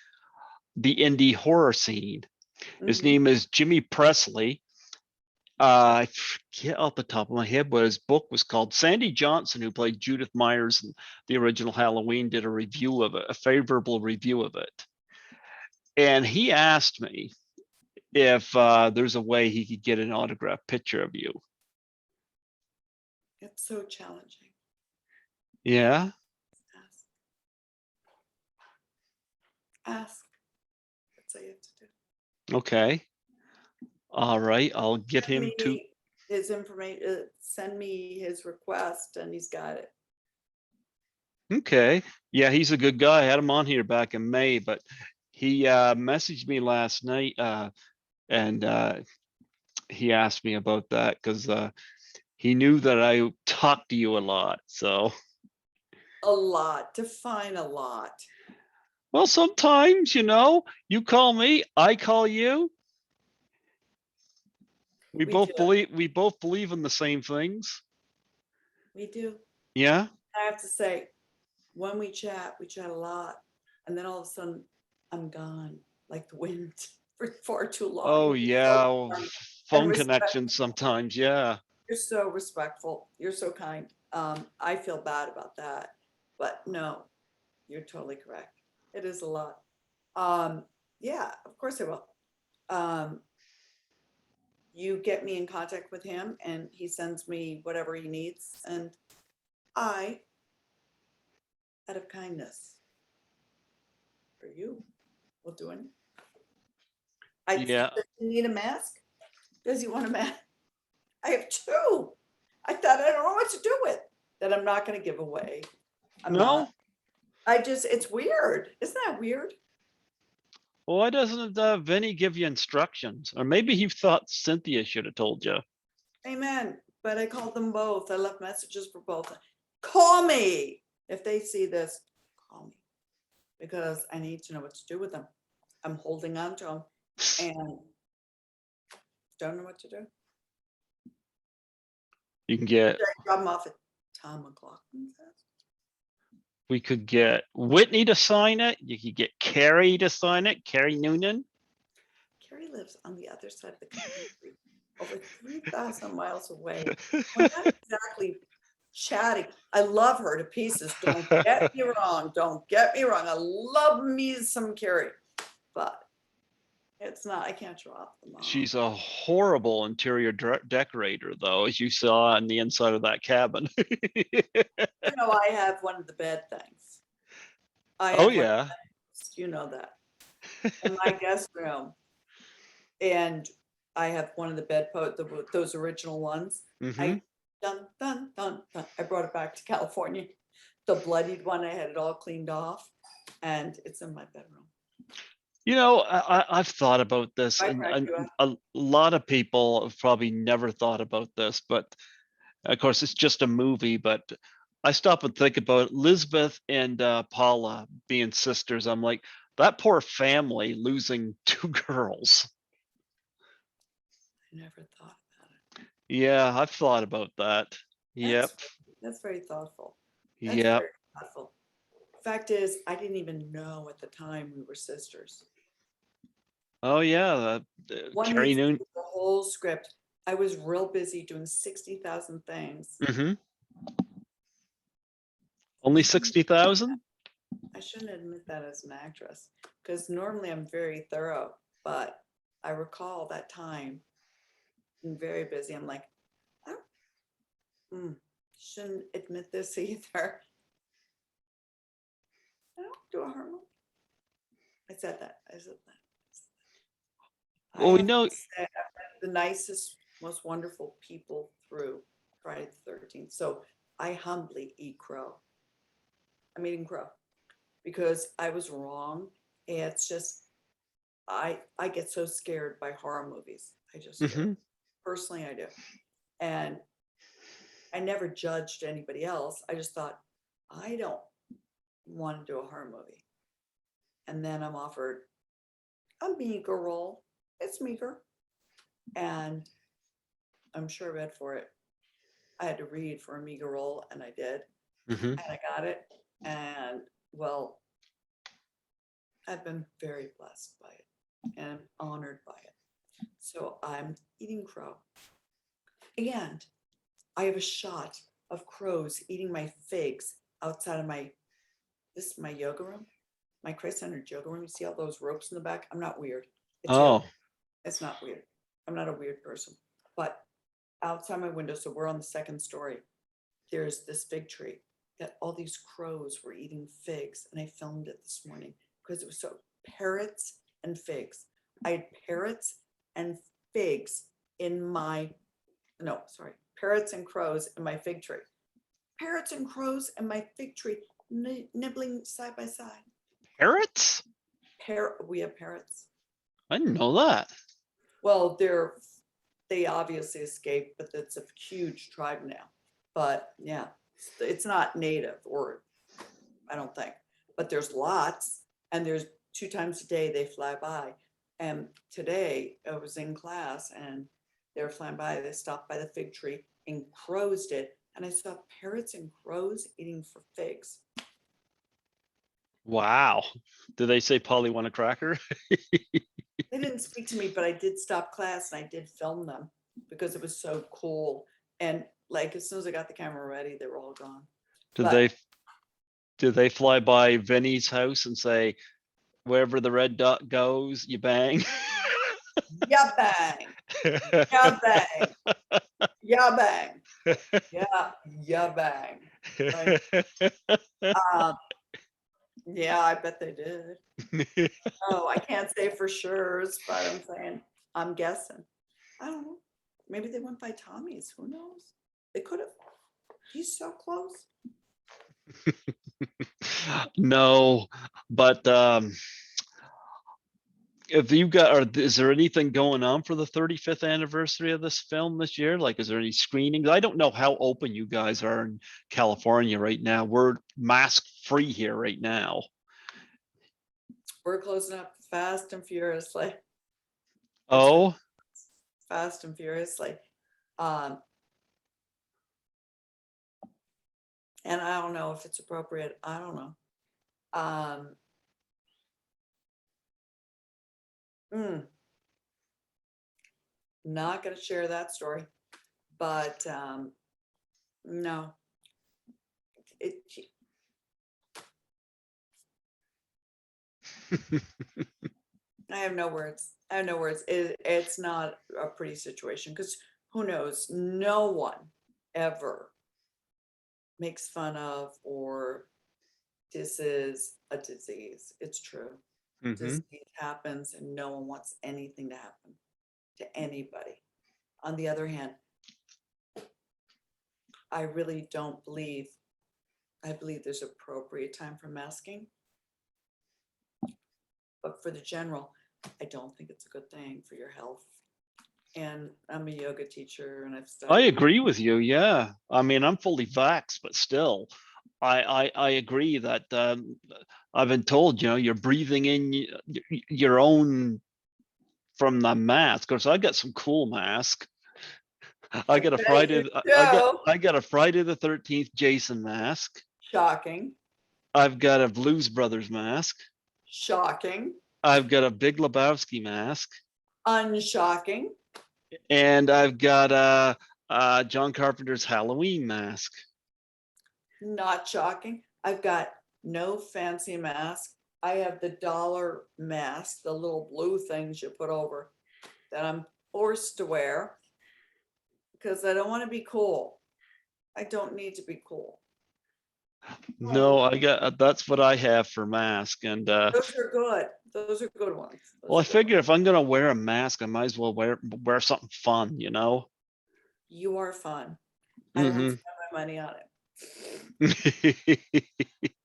the indie horror scene. His Mhm. name is Jimmy Presley. I forget off the top of my head what his book was called. Sandy Johnson, who played Judith Myers in the original Halloween, did a review of it, a favorable review of it. And he asked me if there's a way he could get an autographed picture of you. It's so challenging. Yeah. Ask. Ask. That's all you have to do. Okay. All right. I'll get Send him to. me his information, send me his request and he's got it. Okay. Yeah, he's a good guy. I had him on here back in May, but he messaged me last night and he asked me about that because he knew that I talked to you a lot. So, A lot, define a lot. well, sometimes, you call me, I call you. We both believe in the same things. We do. Yeah. I have to say, when we chat a lot. And then all of a sudden I'm gone like the wind for far too long. Oh, You're yeah. so warm and Phone respectful. connection sometimes. Yeah. You're so respectful. You're so kind. I feel bad about that, but no, you're totally correct. It is a lot. Yeah, of course I will. You get me in contact with him and he sends me whatever he needs. And I, out of kindness for you, will do it. Yeah. Does he need a mask? Does he want a mask? I have two. I thought I don't know what to do with that. I'm not going to give away. I'm No. not. It's weird. Isn't that weird? Well, why doesn't Vinny give you instructions? Or maybe he thought Cynthia should have told you. Amen. But I called them both. I left messages for both. Call me if they see this. Call me because I need to know what to do with them. I'm holding on to them and don't know what to do. You can get. Drop them off at Tom McLaughlin's house. We could get Whitney to sign it. You could get Carrie to sign it. Carrie Noonan. Carrie lives on the other side of the country, over 3,000 miles away. We're not exactly chatting. I love her to pieces. Don't get me wrong. Don't get me wrong. I love me some Carrie, but it's not. I can't drop them off. She's a horrible interior decorator, though, as you saw on the inside of that cabin. I have one of the bed things. Oh, yeah. You know that. In my guest room. And I have one of the bedposts, those original ones. Mm-hmm. I brought it back to California. The bloodied one, I had it all cleaned off and it's in my bedroom. I've thought about this, and a lot of people have probably never thought about this, but of course it's just a movie, but I stop and think about Elizabeth and Paula being sisters. I'm like, that poor family losing two girls. I never thought about it. Yeah, I've thought about that. Yep. That's very thoughtful. That's yep. very thoughtful. Fact is, I didn't even know at the time we were sisters. Oh yeah, Carrie Noonan. The whole script. I was real busy doing 60,000 things. Mm-hmm. Only 60,000? I shouldn't admit that as an actress because normally I'm very thorough, but I recall that time being very busy. I'm like, shouldn't admit this either. I don't do a horror movie. I said that. Well, we know the nicest, most wonderful people through Friday the 13th. So I humbly eat crow. I'm eating crow because I was wrong. It's just, I get so scared by horror movies. I just do. Personally, I do. And I never judged anybody else. I just thought, I don't want to do a horror movie. And then I'm offered a meager role. It's meager. And I'm sure read for it. I had to read for a meager role and I did. And I got it. And well, I've been very blessed by it and honored by it. So I'm eating crow. And I have a shot of crows eating my figs outside of this is my yoga room. my Christ centered yoga room, you see all those ropes in the back? I'm not weird. It's Oh, yoga. It's not weird. I'm not a weird person. But outside my window, so we're on the second story, there's this fig tree that all these crows were eating figs. And I filmed it this morning because it was so parrots and figs. I had parrots and figs in my, no, sorry, parrots and crows in my fig tree. Parrots and crows and my fig tree nibbling side by side. parrots? We have parrots. I didn't know that. Well, they obviously escaped, but it's a huge tribe now. But yeah, it's not native, or I don't think, but there's lots, and there's 2 times a day they fly by. And today I was in class and they were flying by. They stopped by the fig tree and crows did, and I saw parrots and crows eating for figs. Wow. Did they say, Polly, want a cracker? They didn't speak to me, but I did stop class and I did film them because it was so cool. And like as soon as I got the camera ready, they were all gone. Did they fly by Vinny's house and say, wherever the red dot goes, you bang? Yeah, bang. Yeah, bang. Yeah, bang. Yeah, bang. Right. Yeah, I bet they did. Oh, I can't say for sure, but I'm guessing. I don't know. Maybe they went by Tommy's. Who knows? They could have. He's so close. No, but if you got, or is there anything going on for the 35th anniversary of this film this year? Like, is there any screenings? I don't know how open you guys are in California right now. We're mask free here right now. We're closing up fast and furiously. Oh, Fast and furiously. And I don't know if it's appropriate. I don't know. Not going to share that story, but no. I have no words. I have no words. It's not a pretty situation because who knows? No one ever makes fun of or this is a disease. It's true. Disease happens and no one wants anything to happen to anybody. On the other hand, I really don't believe, I believe there's appropriate time for masking. But for the general, I don't think it's a good thing for your health. And I'm a yoga teacher and I've studied. I agree with you. Yeah. I mean, I'm fully vaxxed, but still, I agree that I've been told, you're breathing in your own from the mask. Because I got some cool mask. I got a Friday. I got a Friday the 13th Jason mask. Shocking. I've got a Blues Brothers mask. Shocking. I've got a Big Lebowski mask. Unshocking. And I've got John Carpenter's Halloween mask. Not shocking. I've got no fancy mask. I have the dollar mask, the little blue things you put over that I'm forced to wear because I don't want to be cool. I don't need to be cool. No, I got, that's what I have for mask. And those are good. Those are good ones. Well, I figure if I'm gonna wear a mask, I might as well wear something fun, You are fun. I won't spend my money on it.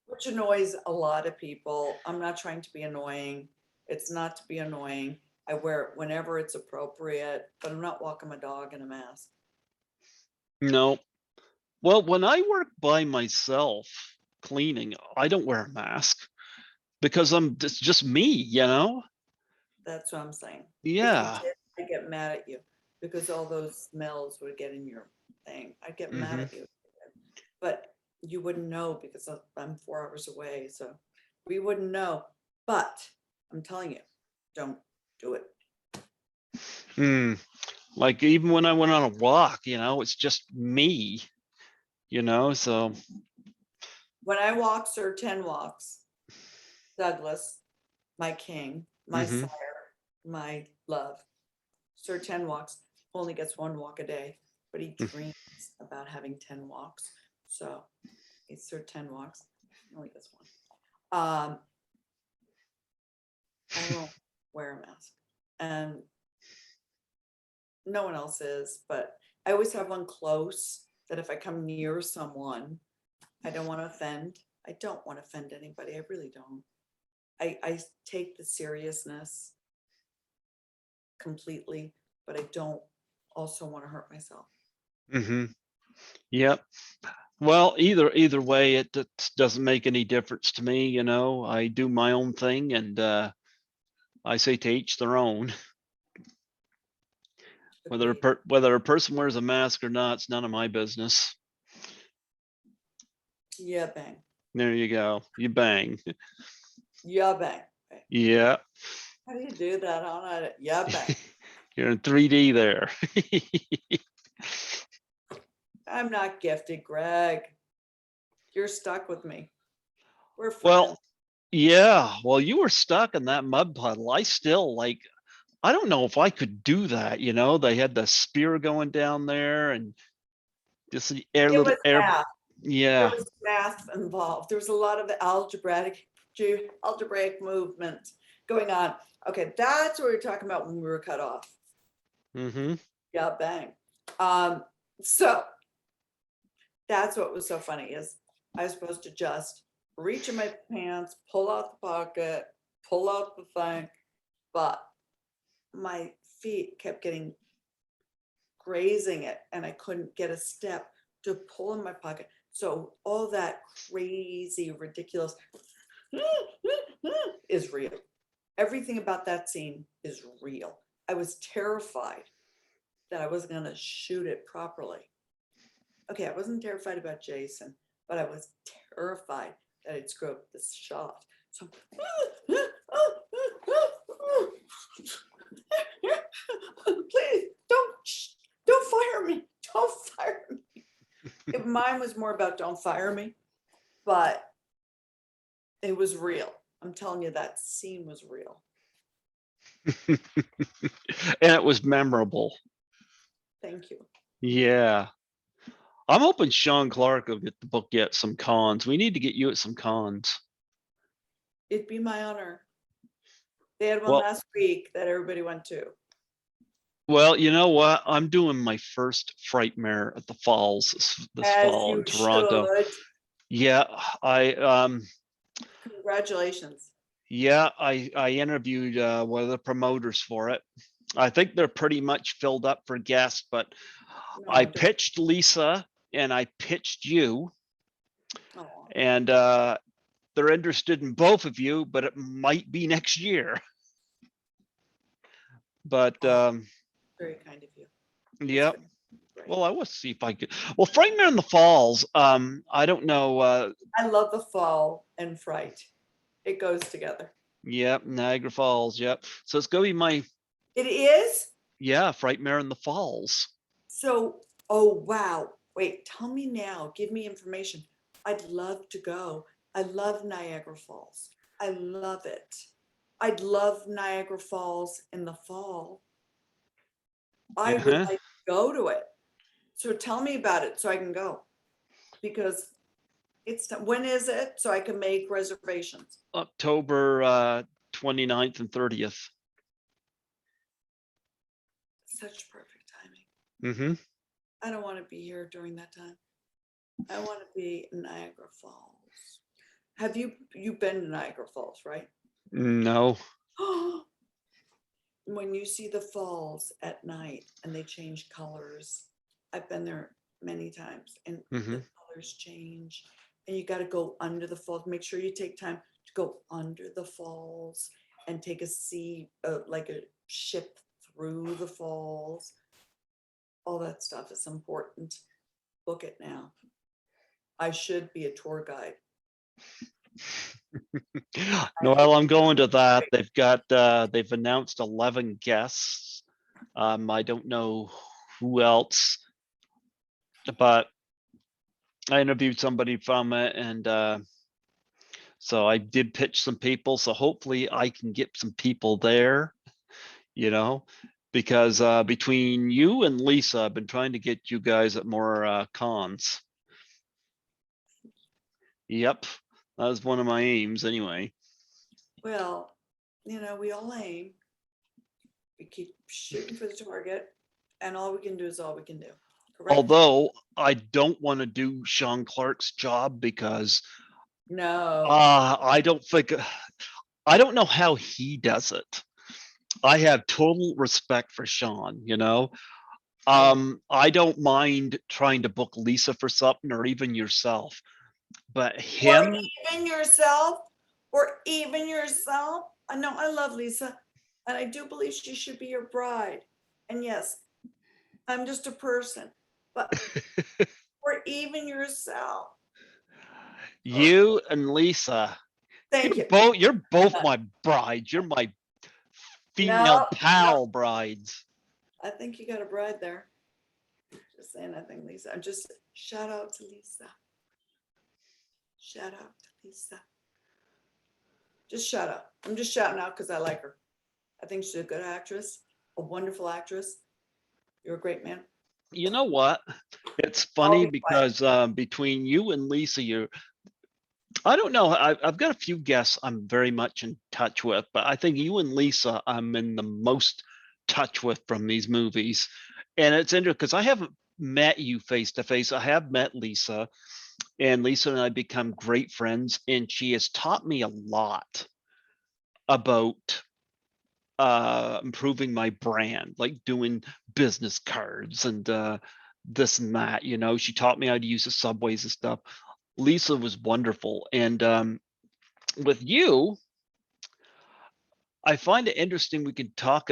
Which annoys a lot of people. I'm not trying to be annoying. It's not to be annoying. I wear it whenever it's appropriate, but I'm not walking my dog in a mask. No. Well, when I work by myself cleaning, I don't wear a mask because it's just me, That's what I'm saying. Yeah. If you did, I get mad at you because all those smells would get in your thing. I'd get mad at you. But you wouldn't know because I'm 4 hours away. So we wouldn't know. But I'm telling you, don't do it. Like even when I went on a walk, it's just me, so. When I walk or 10 walks, Douglas, my king, my Mhm. sire, my love. Sir 10 walks only gets 1 walk a day, but he dreams about having 10 walks. So it's Sir 10 walks, he only gets 1. I won't wear a mask, and no one else is, but I always have one close that if I come near someone, I don't want to offend. I don't want to offend anybody. I really don't. I take the seriousness completely, but I don't also want to hurt myself. Mhm. Yep. Well, either way, it doesn't make any difference to me. You know, I do my own thing, and I say to each their own. Agreed. Whether a person wears a mask or not, it's none of my business. Yeah, bang. There you go. You bang. Yeah, bang. Yeah. How do you do that on it? Yeah, bang. You're in 3D there. I'm not gifted, Greg. You're stuck with me. We're Well, friends. yeah. Well, you were stuck in that mud puddle. I still like, I don't know if I could do that. You know, they had the spear going down there and just the air, It little was air. math. There Yeah. was math involved. There was a lot of algebraic movement going on. Okay, that's what we were talking about when we were cut off. Mm-hmm. Yeah, bang. So that's what was so funny is I was supposed to just reach in my pants, pull out the pocket, pull out the thing, but my feet kept getting grazing it and I couldn't get a step to pull in my pocket. So all that crazy, ridiculous is real. Everything about that scene is real. I was terrified that I wasn't going to shoot it properly. Okay, I wasn't terrified about Jason, but I was terrified that I'd screw up this shot. So please don't fire me. Don't fire me. Mine was more about don't fire me, but it was real. I'm telling you, that scene was real. And it was memorable. Thank you. Yeah. I'm hoping Sean Clark will get the book at some cons. We need to get you at some cons. It'd be my honor. They had one Well, last week that everybody went to. well, you know what? I'm doing my first Frightmare at the Falls this As fall in you Toronto. should. Yeah, Congratulations. I interviewed one of the promoters for it. I think they're pretty much filled up for guests, but No, I don't. pitched Lisa and I pitched you, Aw, and they're interested in both of you, but it might be next year. But very kind of you. yeah, Great. well, I will see if I could. Well, Frightmare in the Falls. I don't know. I love the fall and fright. It goes together. Yep, Niagara Falls. Yep. So it's gonna be my It is? Frightmare in the Falls. So, oh, wow. Wait, tell me now. Give me information. I'd love to go. I love Niagara Falls. I love it. I'd love Niagara Falls in the fall. I would Uh-huh. like to go to it. So tell me about it so I can go. Because when is it? So I can make reservations. October 29th and 30th. Such perfect timing. Mm-hmm. I don't want to be here during that time. I want to be in Niagara Falls. Have you been to Niagara Falls, right? No. When you see the falls at night and they change colors, I've been there many times and Mm-hmm. the colors change and you got to go under the falls. Make sure you take time to go under the falls and take like a ship through the falls. All that stuff is important. Book it now. I should be a tour guide. No, well, I'm going to that. They've announced 11 guests. I don't know who else, but I interviewed somebody from it, and So I did pitch some people. So hopefully I can get some people there, you know, because between you and Lisa, I've been trying to get you guys at more cons. Yep. That was one of my aims anyway. Well, we all aim. We keep shooting for the target, and all we can do is all we can do. Correct? Although I don't want to do Sean Clark's job because No. I don't know how he does it. I have total respect for Sean, I don't mind trying to book Lisa for something or even yourself, but him, Or even yourself. I know I love Lisa, and I do believe she should be your bride. And yes, I'm just a person, but or even yourself. you and Lisa, Thank you. you're both my brides. You're my female No, pal brides. I think you got a bride there. Just saying nothing, Lisa. I'm just shout out to Lisa. Shout out to Lisa. Just shout out. I'm just shouting out because I like her. I think she's a good actress, a wonderful actress. You're a great man. You know what? It's funny because between you and Lisa, I don't know. I've got a few guests I'm very much in touch with, but I think you and Lisa I'm in the most touch with from these movies. And it's interesting because I haven't met you face to face. I have met Lisa, and Lisa and I become great friends, and she has taught me a lot about improving my brand, like doing business cards and this and that. She taught me how to use the subways and stuff. Lisa was wonderful. And with you, I find it interesting we can talk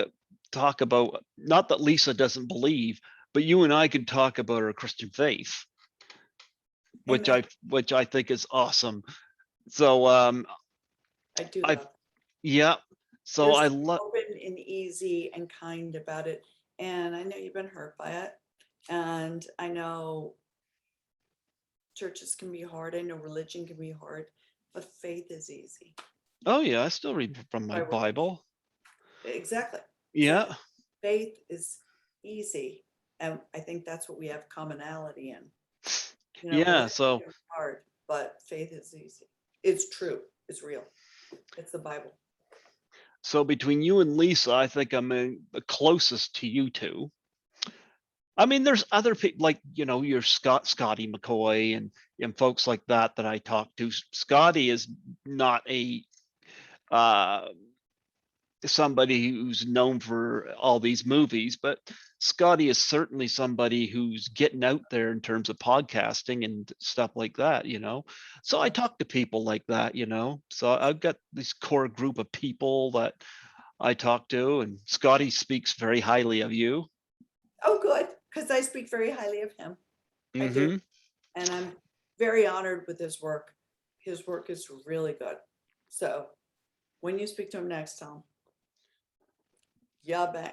about, not that Lisa doesn't believe, but you and I can talk about our Christian faith, which I think is awesome. So I do love. Yeah. So You're I so love open and easy and kind about it. And I know you've been hurt by it. And I know churches can be hard. I know religion can be hard, but faith is easy. Oh yeah, I still read from my Bible. Exactly. Yeah. Faith is easy. And I think that's what we have commonality in. Yeah. So hard, but faith is easy. It's true. It's real. It's the Bible. So between you and Lisa, I think I'm the closest to you two. I mean, there's other people like, your Scotty McCoy and folks like that I talk to. Scotty is not a somebody who's known for all these movies, but Scotty is certainly somebody who's getting out there in terms of podcasting and stuff like that, So I talk to people like that, So I've got this core group of people that I talk to, and Scotty speaks very highly of you. Oh, good, because I speak very highly of him. I do. And I'm very honored with his work. His work is really good. So when you speak to him next time, yeah, bang.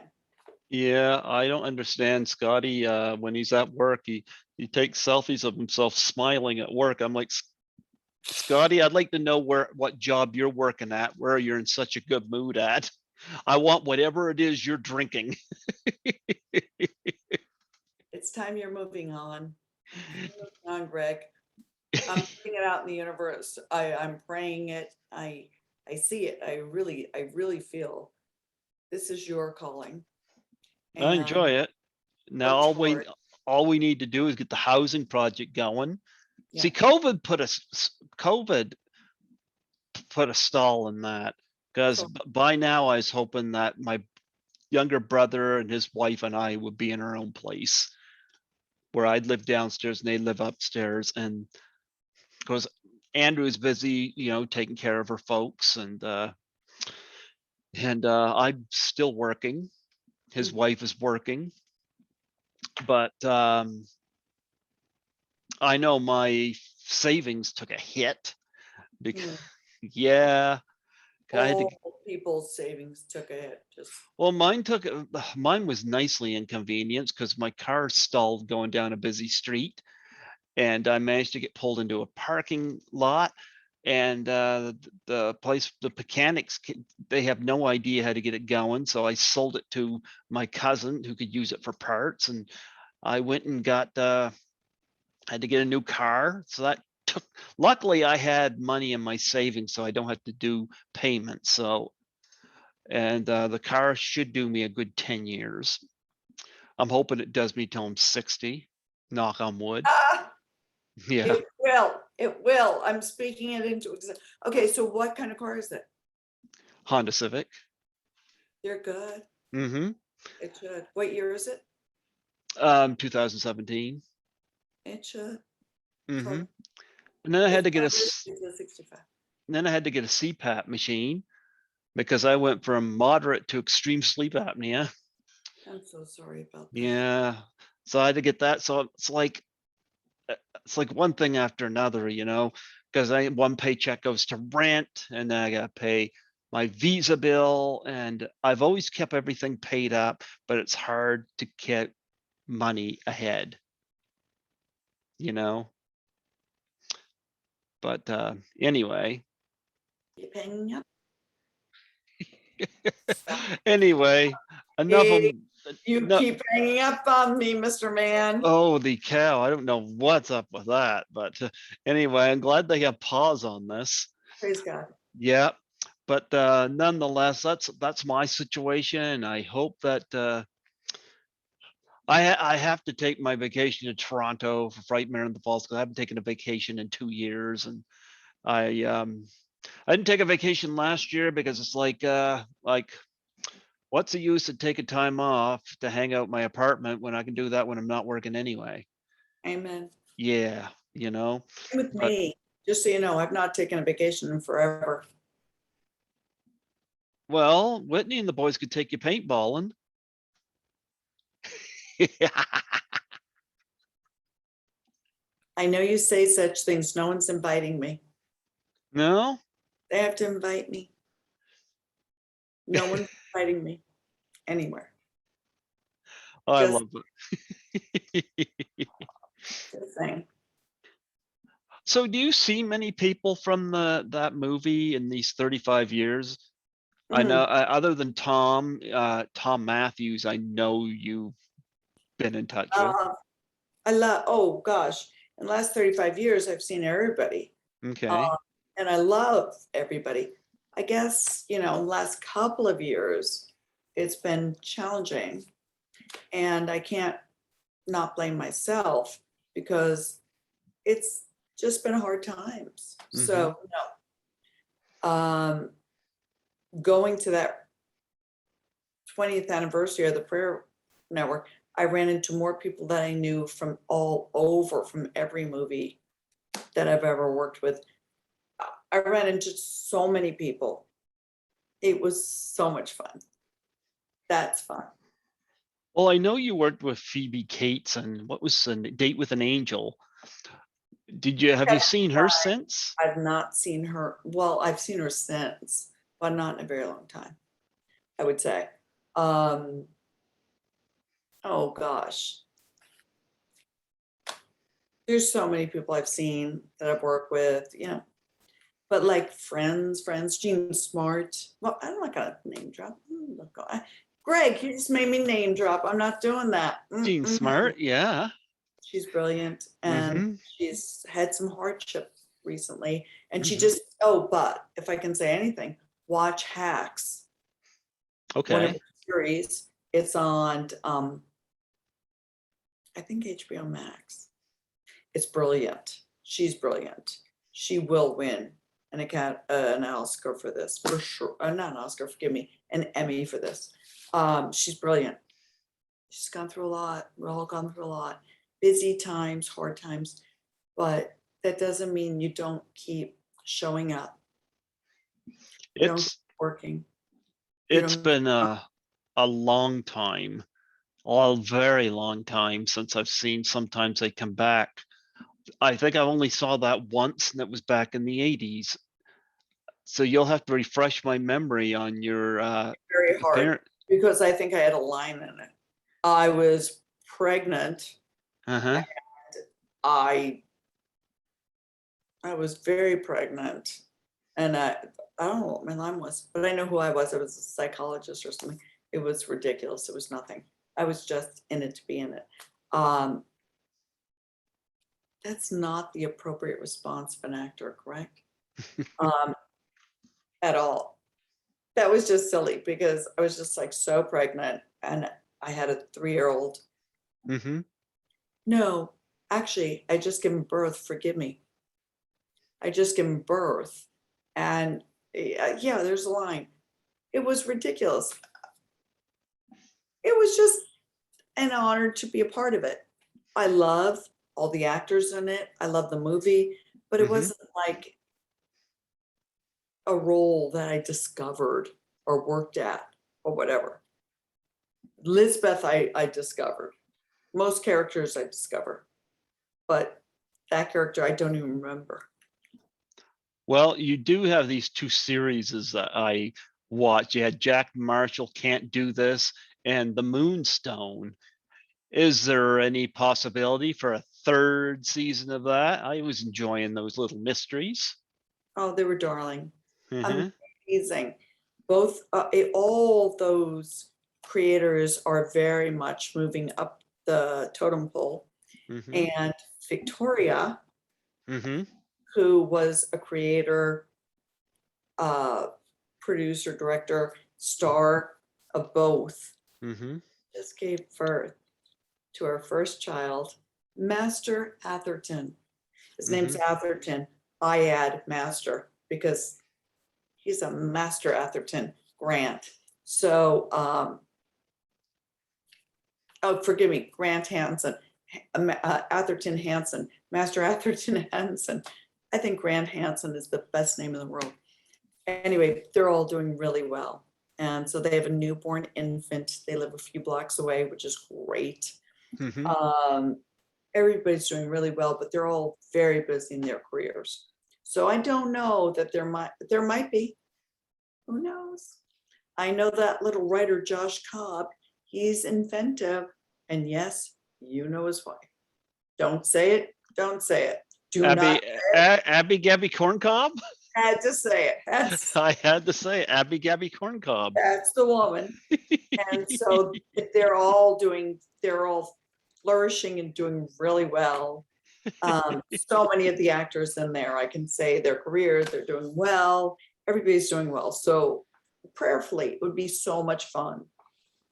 Yeah, I don't understand Scotty. When he's at work, he takes selfies of himself smiling at work. I'm like, Scotty, I'd like to know what job you're working at, where you're in such a good mood at. I want whatever it is you're drinking. It's time you're moving on. Greg. I'm putting it out in the universe. I'm praying it. I see it. I really feel this is your calling. I enjoy it. Now all we need to do is get the housing project going. Yeah. See, COVID put a stall in that, because by now I was hoping that my younger brother and his wife and I would be in our own place, where I'd live downstairs and they live upstairs. And because Andrew's busy, taking care of her folks, and I'm still working. His wife is working, but I know my savings took a hit because people's savings took a hit. Well, mine was nicely inconvenienced because my car stalled going down a busy street, and I managed to get pulled into a parking lot, and the place, the mechanics, they have no idea how to get it going. So I sold it to my cousin who could use it for parts, and I went and got had to get a new car. So that took. Luckily, I had money in my savings, so I don't have to do payments. So, and the car should do me a good 10 years. I'm hoping it does me till I'm 60. Knock on wood. Ah, Yeah, it will. It will. I'm speaking it into existence. Okay, so what kind of car is it? Honda Civic. They're good. Mm-hmm. It should. What year is it? 2017. It should. Mm-hmm. So And then I had it's to get a not risky to 65. then I had to get a CPAP machine because I went from moderate to extreme sleep apnea. I'm so sorry about that. Yeah. So I had to get that. So it's like one thing after another, because one paycheck goes to rent, and then I gotta pay my visa bill, and I've always kept everything paid up, but it's hard to get money ahead, you know. But anyway, Keep hanging up. anyway, enough of Hey, you no. keep hanging up on me, Mr. Man. Oh, the cow! I don't know what's up with that, but anyway, I'm glad they have pause on this. Praise God. Yeah, but nonetheless, that's my situation, and I hope that I have to take my vacation to Toronto for Frightmare in the Falls because I haven't taken a vacation in 2 years, and I didn't take a vacation last year because it's like what's the use of taking time off to hang out in my apartment when I can do that when I'm not working anyway? Amen. Yeah, With but me, just so you know, I've not taken a vacation in forever. well, Whitney and the boys could take you paintballing. I know you say such things. No one's inviting me. No? They have to invite me. No one's inviting me anywhere. I Just, love it. just saying. So do you see many people from that movie in these 35 years? I know, Mm. other than Tom Matthews, I know you've been in touch with. I love, oh gosh, in the last 35 years, I've seen everybody. Okay. And I love everybody. I guess, last couple of years, it's been challenging. And I can't not blame myself because it's just been hard times. Mm-hmm. So, no. Going to that 20th anniversary of the Prayer Network, I ran into more people that I knew from all over, from every movie that I've ever worked with. I ran into so many people. It was so much fun. That's fun. Well, I know you worked with Phoebe Cates, and what was the Date with an Angel? Have you seen her since? I've not seen her. Well, I've seen her since, but not in a very long time, I would say. Oh gosh. There's so many people I've seen that I've worked with, but like friends, Jean Smart. Well, I'm not gonna name drop. Greg, you just made me name drop. I'm not doing that. Jean Smart, yeah. She's brilliant, and Mm-hmm. she's had some hardship recently. And she Mm-hmm. just, but if I can say anything, watch Hacks. One of Okay. the series. It's on, I think HBO Max. It's brilliant. She's brilliant. She will win an Oscar for this, for sure. Not an Oscar, forgive me, an Emmy for this. She's brilliant. She's gone through a lot. We're all gone through a lot. Busy times, hard times, but that doesn't mean you don't keep showing up. You don't keep working. It's been a long time, a very long time since I've seen Sometimes They Come Back. I think I only saw that once, and it was back in the 80s. So you'll have to refresh my memory on your very hard because I think I had a line in it. I was pregnant. Uh-huh. I was very pregnant, And I don't know what my line was, but I know who I was. I was a psychologist or something. It was ridiculous. It was nothing. I was just in it to be in it. That's not the appropriate response of an actor, correct? At all. That was just silly because I was just like so pregnant and I had a 3-year-old. Mm-hmm. No, actually, I just given birth. Forgive me. I just given birth. And yeah, there's a line. It was ridiculous. It was just an honor to be a part of it. I love all the actors in it. I love the movie, but it Mm-hmm. wasn't like a role that I discovered or worked at or whatever. Lisbeth, I discovered. Most characters I discover, but that character I don't even remember. Well, you do have these 2 series that I watched. You had Jack Marshall Can't Do This and The Moonstone. Is there any possibility for a 3rd season of that? I was enjoying those little mysteries. Oh, they were darling. Mm-hmm. Amazing. Both all those creators are very much moving up the totem pole. Mm-hmm. And Victoria, Mm-hmm. who was a creator, producer, director, star of both, Mm-hmm. just gave birth to our first child, Master Atherton. His name's Mm-hmm. Atherton. I add Master because he's a Master Atherton Grant. So, oh, forgive me, Grant Hansen, Atherton Hansen, Master Atherton Hansen. I think Grant Hansen is the best name in the world. Anyway, they're all doing really well. And so they have a newborn infant. They live a few blocks away, which is great. Mm-hmm. Everybody's doing really well, but they're all very busy in their careers. So I don't know that there might be. Who knows? I know that little writer, Josh Cobb, he's inventive. And yes, you know his wife. Don't say it. Don't say it. Do not. Abby Gabby Corncob? Had to say it. I had to say Abby Gabby Corncob. That's the woman. And so they're all flourishing and doing really well. So many of the actors in there, I can say their careers, they're doing well. Everybody's doing well. So prayerfully, it would be so much fun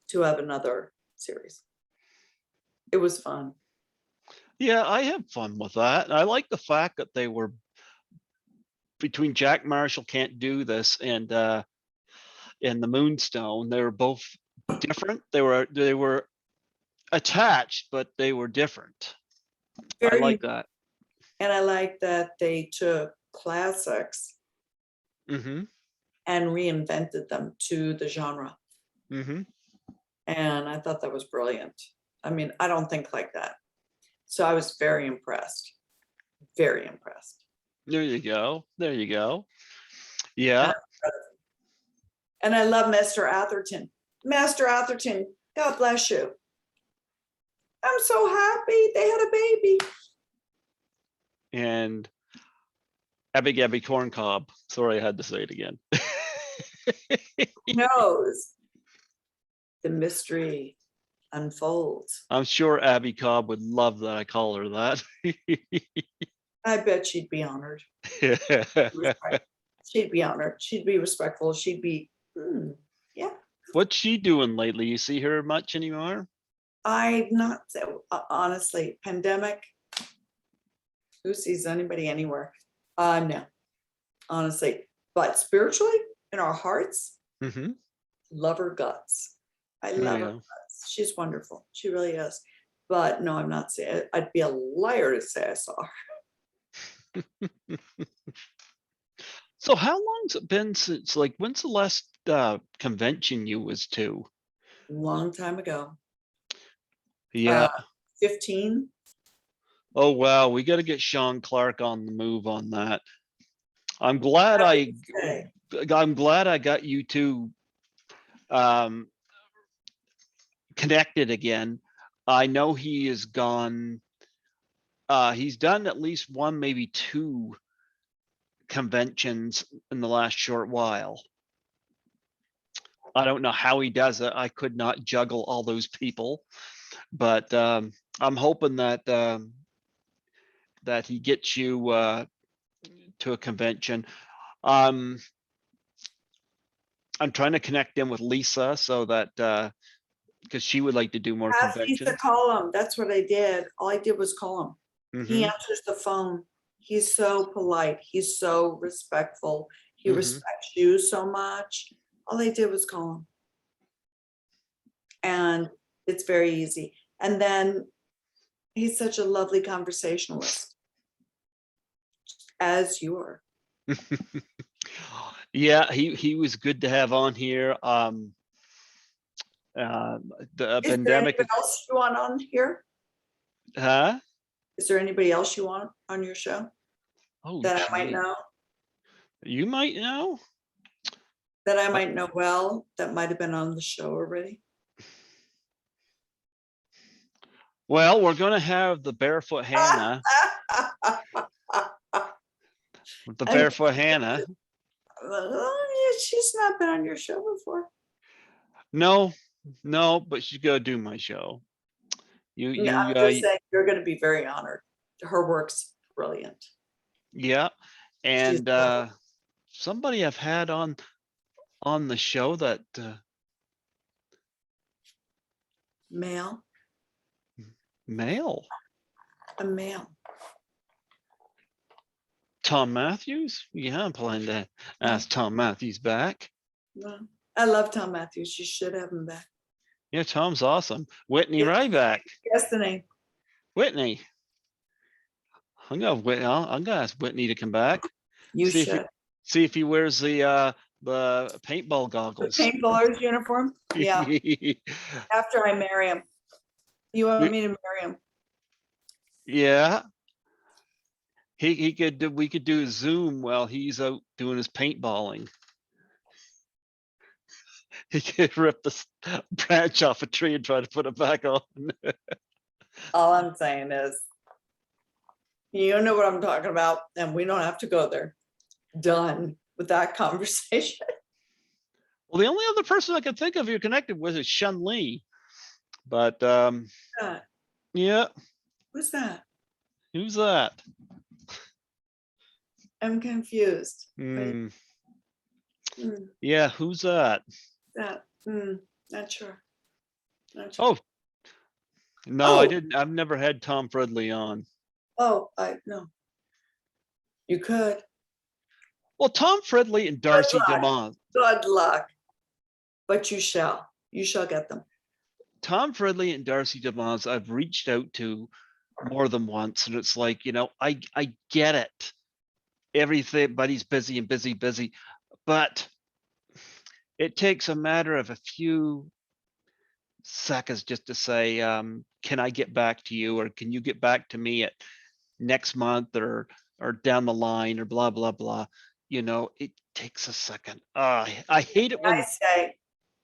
to have another series. It was fun. Yeah, I had fun with that. I like the fact that they were between Jack Marshall Can't Do This and The Moonstone. They were both different. They were attached, but they were different. I like that. And I like that they took classics Mm-hmm. and reinvented them to the genre. Mm-hmm. And I thought that was brilliant. I mean, I don't think like that. So I was very impressed. Very impressed. There you go. There you go. Yeah. And I love Mr. Atherton. Master Atherton, God bless you. I'm so happy they had a baby. And Abby Gabby Corncob. Sorry, I had to say it again. Who knows? The mystery unfolds. I'm sure Abby Cobb would love that I call her that. I bet she'd be honored. She'd be honored. She'd be respectful. She'd be, yeah. What's she doing lately? You see her much anymore? I not honestly, pandemic. Who sees anybody anywhere? No, honestly. But spiritually, in our hearts, Mm-hmm. love her guts. I love her guts. She's wonderful. She really is. But no, I'm not saying. I'd be a liar to say I saw her. So how long's it been since, like, when's the last convention you was to? Long time ago. Yeah. 15. Oh wow, we got to get Sean Clark on the move on that. I'm glad I got you two connected again. I know he is gone. He's done at least one, maybe two conventions in the last short while. I don't know how he does it. I could not juggle all those people, but I'm hoping that that he gets you to a convention. I'm trying to connect in with Lisa so that because she would like to do more Have Lisa conventions. call him. That's what I did. All I did was call him. He Mhm, answers the phone. He's so polite. He's so respectful. He mhm. respects you so much. All I did was call him. And it's very easy. And then he's such a lovely conversationalist, as you are. Yeah, he was good to have on here. The Is there pandemic, anybody else you want on here? huh? Is there anybody else you want on your show Oh, that I might gee, know? you might know. That I might know well, that might have been on the show already? Well, we're gonna have the Barefoot Hannah. The I'm Barefoot Hannah. Oh, yeah, she's not been on your show before. No, no, but she's gonna do my show. You, No, you, I'm just saying, you're gonna be very honored. Her work's brilliant. yeah, She's and somebody I've had on the show that male, male, a male. Tom Matthews. Yeah, I'm planning to ask Tom Matthews back. Well, I love Tom Matthews. You should have him back. Yeah, Tom's awesome. Whitney Yeah. Ryback. Guess the name. Whitney. I'm gonna ask Whitney to come back. You See if should. he wears the paintball The goggles. paintballer's uniform? Yeah, after I marry him. You want me to marry him? Yeah. He could we could do a Zoom while he's out doing his paintballing. He could rip the branch off a tree and try to put it back on. All I'm saying is, you know what I'm talking about, and we don't have to go there. Done with that conversation. Well, the only other person I can think of you're connected with is Shun Lee. But yeah, Who's that? who's that? I'm confused. Hmm. Hmm, Yeah, who's that? that, not sure. Not sure. Oh, no, I Oh. didn't. I've never had Tom Fridley on. Oh, I no. You could. Well, Tom Fridley and Darcy luck. DeMont. Good luck. But you shall. You shall get them. Tom Fridley and Darcy DeMont, I've reached out to more than once, and it's like, I get it. Everybody's busy and busy, but it takes a matter of a few seconds just to say, can I get back to you, or can you get back to me at next month or down the line, or blah blah blah. It takes a second. I hate it I when say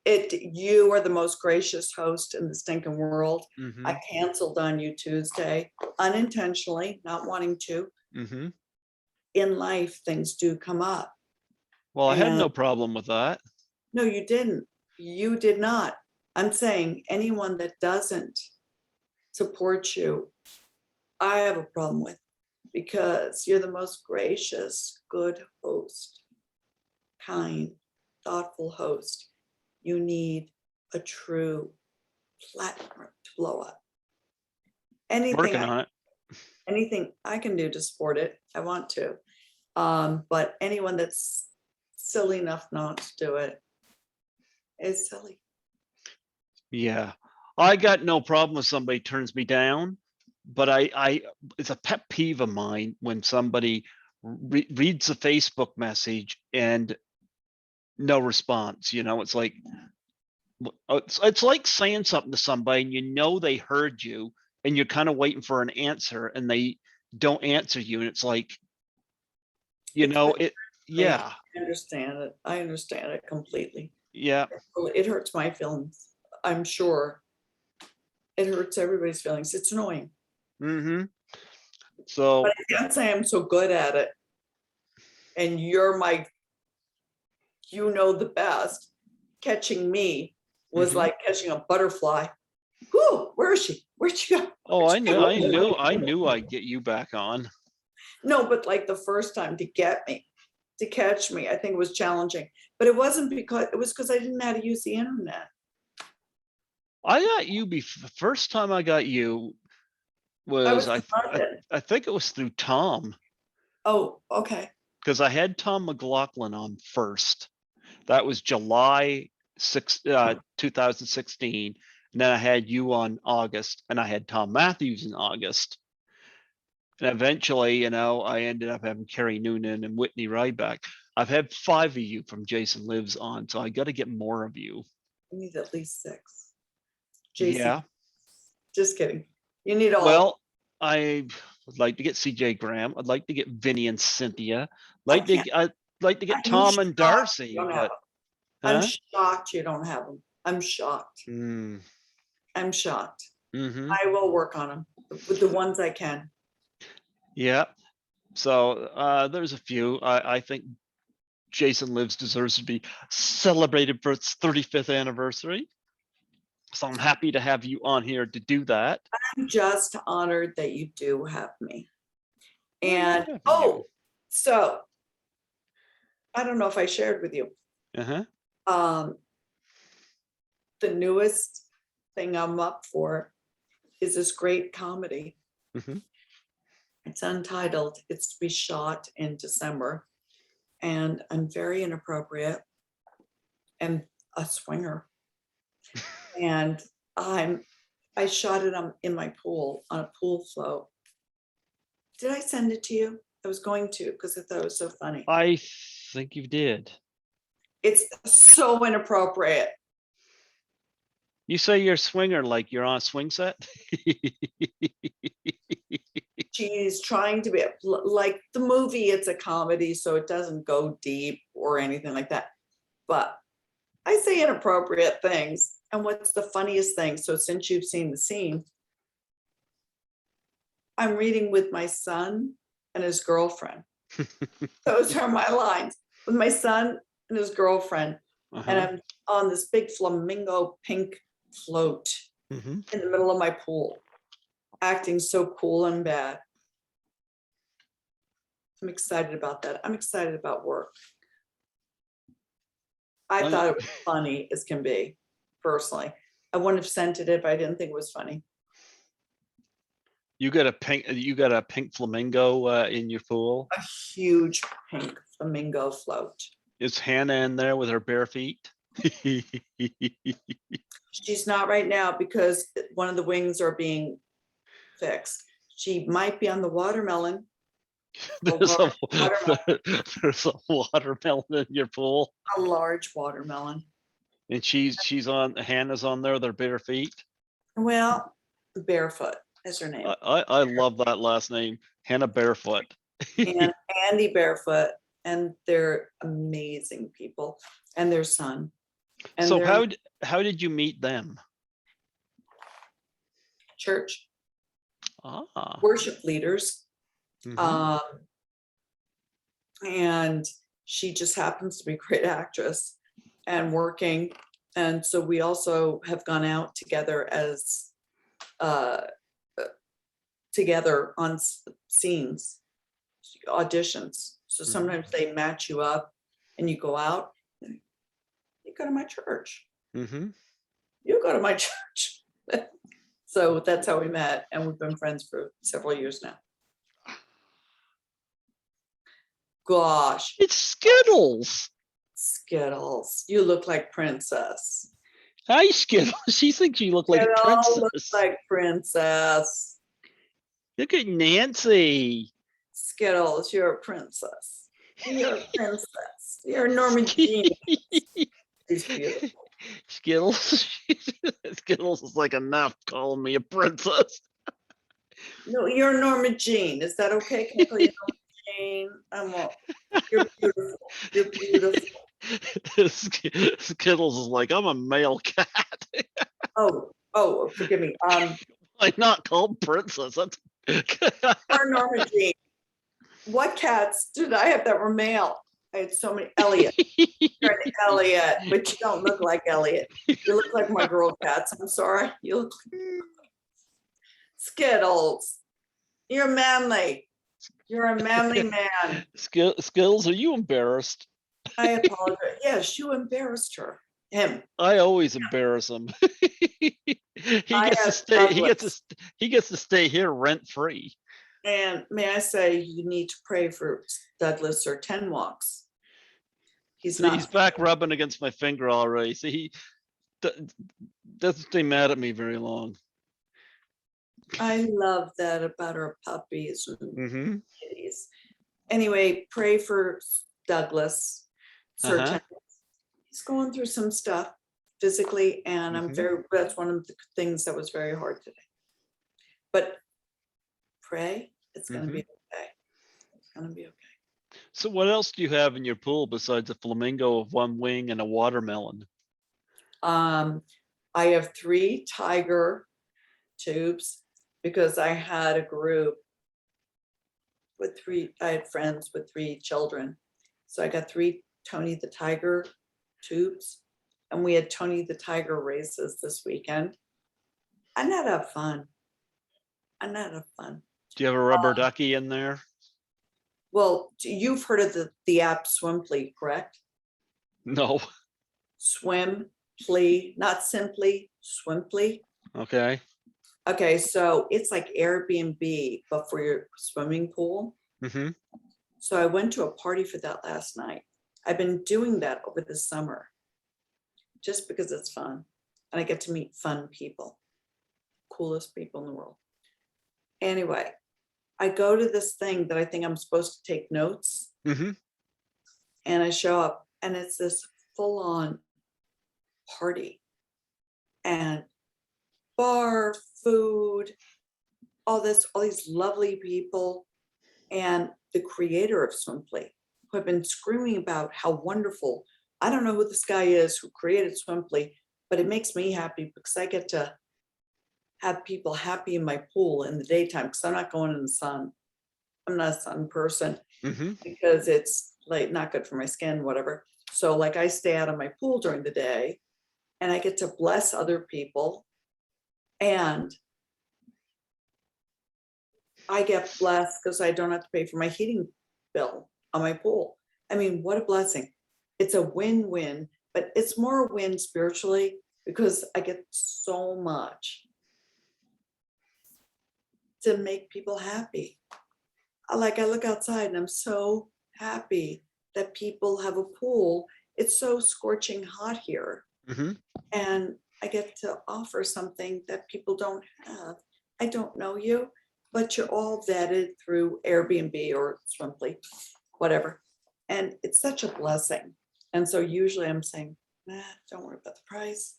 it. You are the most gracious host in the stinking world. Mhm, I canceled on you Tuesday unintentionally, not wanting to. mhm. In life, things do come up. Well, I had And no problem with that. no, you didn't. You did not. I'm saying anyone that doesn't support you, I have a problem with, because you're the most gracious, good host, kind, thoughtful host. You need a true platform to blow up. Working on it. Anything I can do to support it, I want to. But anyone that's silly enough not to do it is silly. Yeah. I got no problem if somebody turns me down, but I it's a pet peeve of mine when somebody reads a Facebook message and no response. It's like it's like saying something to somebody and they heard you and you're kind of waiting for an answer and they don't answer you, and it's like, yeah, I understand it. I understand it completely. yeah. It hurts my feelings. I'm sure it hurts everybody's feelings. It's annoying. Mm-hmm. So But I can't say I'm so good at it. and you're my, the best. Catching me was like catching a butterfly. Whoo, where is she? Where'd she go? Oh, I knew I'd get you back on. No, but like the first time to catch me, I think it was challenging. But it wasn't because, it was because I didn't know how to use the internet. I got you the first time I got you was I think it was through Tom, Oh, okay. because I had Tom McLoughlin on first. That was July 2016. And then I had you on August, and I had Tom Matthews in August. And eventually, I ended up having Kerry Noonan and Whitney Ryback. I've had 5 of you from Jason Lives on, so I got to get more of you. You need at least 6. Jason, Yeah. just kidding. You need all. Well, I would like to get CJ Graham. I'd like to get Vinny and Cynthia. I'd like to get Tom and Darcy. I'm shocked you don't have them. I'm shocked. Mm. I'm shocked. Mm-hmm. I will work on them with the ones I can. Yeah. So there's a few. I think Jason Lives deserves to be celebrated for its 35th anniversary. So I'm happy to have you on here to do that. I'm just honored that you do have me. Well, And so I don't know if I shared with you. The newest thing I'm up for is this great comedy. It's untitled. It's to be shot in December, and I'm very inappropriate and a swinger. And I shot it in my pool on a pool float. Did I send it to you? I was going to, because I thought it was so funny. I think you did. It's so inappropriate. You say you're a swinger like you're on a swing set? She's trying to be like the movie. It's a comedy, so it doesn't go deep or anything like that. But I say inappropriate things. And what's the funniest thing? So since you've seen the scene, I'm reading with my son and his girlfriend. Those are my lines, with my son and his girlfriend. And I'm on this big flamingo pink float in the middle of my pool, acting so cool and bad. I'm excited about that. I'm excited about work. I thought it was funny as can be, personally. I wouldn't have sent it if I didn't think it was funny. You got a pink flamingo in your pool? A huge pink flamingo float. Is Hannah in there with her bare feet? She's not right now because one of the wings are being fixed. She might be on the watermelon. There's a watermelon in your pool. A large watermelon. And Hannah's on there with her bare feet. Well, Barefoot is her name. I love that last name, Hannah Barefoot. And Andy Barefoot, and they're amazing people, and their son. And so how did you meet them? Church. Worship leaders. And she just happens to be a great actress and working. And so we also have gone out together as together on scenes, auditions. So sometimes they match you up and you go out. You go to my church. You go to my church. So that's how we met, and we've been friends for several years now. Gosh. It's Skittles. Skittles. You look like princess. Hi, Skittles. She thinks you look like a princess. Looks like princess. Look at Nancy. Skittles, you're a princess. You're a princess. You're Norma Jean. She's beautiful. Skittles. Skittles is like, enough calling me a princess. No, you're Norma Jean. Is that okay? Can I call you Norma Jean? You're beautiful. You're beautiful. Skittles is like, I'm a male cat. Oh, forgive me. I'm not called princess. That's or Norma Jean. What cats did I have that were male? I had so many. Elliot. You're an Elliot, but you don't look like Elliot. You look like my girl cats. I'm sorry. You look like Skittles. You're manly. You're a manly man. Skills, are you embarrassed? I apologize. Yes, you embarrassed him. I always embarrass him. He I gets to have stay. Douglas. He gets to stay here rent free. And may I say, you need to pray for Douglas or 10 walks. He's See, he's not. back rubbing against my finger already. See, he doesn't stay mad at me very long. I love that about our puppies and Mm-hmm. kitties. Anyway, pray for Douglas. Sir Uh-huh. Tennis. He's going through some stuff physically, and that's one of the things that was very hard today. But pray, it's going to be okay. It's going to be okay. So what else do you have in your pool besides a flamingo of one wing and a watermelon? I have 3 tiger tubes because I had a group with 3, I had friends with 3 children. So I got 3 Tony the Tiger tubes, and we had Tony the Tiger races this weekend. I'm not have fun. I'm not have fun. Do you have a rubber ducky in there? Well, you've heard of the app Swimply, correct? No. Swimply, not simply, Swimply. Okay. Okay, so it's like Airbnb, but for your swimming pool. Mm-hmm. So I went to a party for that last night. I've been doing that over the summer just because it's fun. And I get to meet fun people, coolest people in the world. Anyway, I go to this thing that I think I'm supposed to take notes. Mm-hmm. And I show up, and it's this full-on party and bar, food, all these lovely people. And the creator of Swimply, who have been screaming about how wonderful, I don't know who this guy is who created Swimply, but it makes me happy because I get to have people happy in my pool in the daytime because I'm not going in the sun. I'm not a sun person because it's like not good for my skin, whatever. So like I stay out of my pool during the day and I get to bless other people, and I get blessed because I don't have to pay for my heating bill on my pool. I mean, what a blessing. It's a win-win, but it's more a win spiritually because I get so much to make people happy. I look outside and I'm so happy that people have a pool. It's so scorching hot here. And I get to offer something that people don't have. I don't know you, but you're all vetted through Airbnb or Swimply, whatever. And it's such a blessing. And so usually I'm saying, don't worry about the price.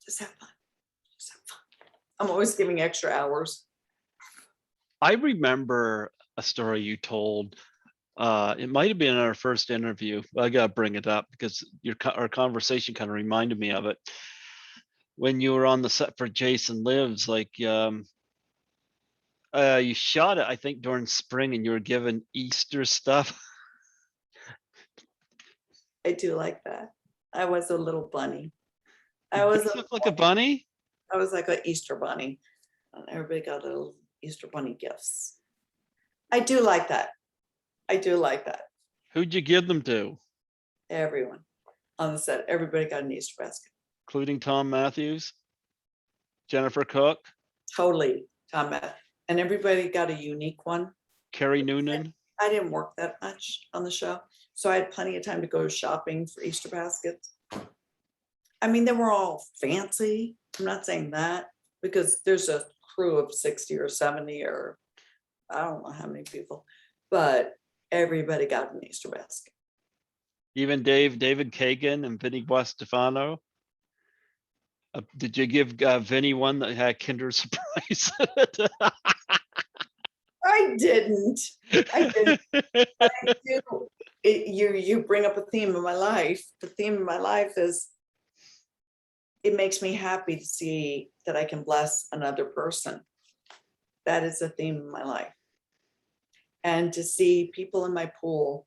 Just have fun. Just have fun. I'm always giving extra hours. I remember a story you told. It might have been in our first interview. I gotta bring it up because our conversation kind of reminded me of it. When you were on the set for Jason Lives, like you shot it, I think during spring, and you were given Easter stuff. I do like that. I was a little bunny. I was like a bunny. I was like an Easter bunny. And everybody got little Easter bunny gifts. I do like that. I do like that. Who'd you give them to? Everyone on the set. Everybody got an Easter basket. Including Tom Matthews, Jennifer Cook, Totally, Tom. And everybody got a unique one. Carrie Noonan. I didn't work that much on the show, so I had plenty of time to go shopping for Easter baskets. I mean, they were all fancy. I'm not saying that because there's a crew of 60 or 70 or I don't know how many people, but everybody got an Easter basket. Even David Kagan and Vinny Guastafano. Did you give Vinny one that had Kinder Surprise? I didn't. I do. You bring up a theme of my life. The theme of my life is it makes me happy to see that I can bless another person. That is the theme of my life. and to see people in my pool.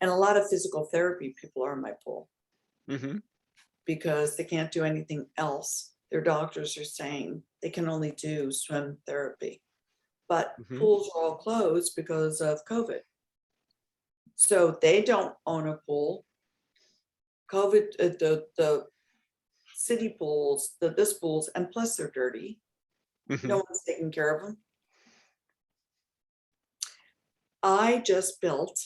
And a lot of physical therapy people are in my pool Mm-hmm. because they can't do anything else. Their doctors are saying they can only do swim therapy, but Mm-hmm. pools are all closed because of COVID. So they don't own a pool. COVID, the city pools, this pools, and plus they're dirty. Mm-hmm. No one's taking care of them. I just built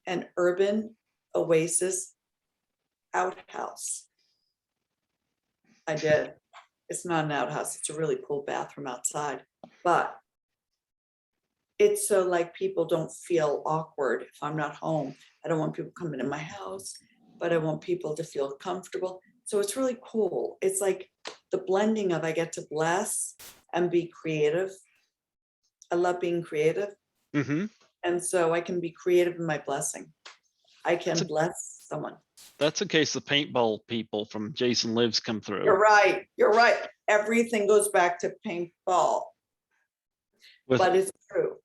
an urban oasis outhouse. I did. It's not an outhouse. It's a really cool bathroom outside, but it's so like people don't feel awkward if I'm not home. I don't want people coming in my house, but I want people to feel comfortable. So it's really cool. It's like the blending of I get to bless and be creative. I love being creative. Mm-hmm. And so I can be creative in my blessing. I can That's a- bless someone. That's in case the paintball people from Jason Lives come through. You're right. You're right. Everything goes back to paintball, but it's true.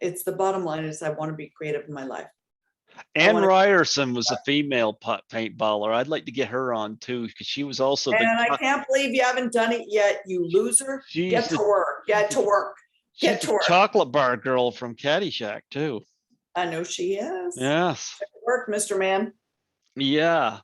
It's the bottom line is I want to be creative in my life. Ann Ryerson was a female paintballer. I'd like to get her on too, because she was also and I can't believe you haven't done it yet, you loser. Get to work. Get to work. Get to work. Chocolate bar girl from Caddyshack too. I know she is. Yes. Get to work, Mr. Man. Yeah.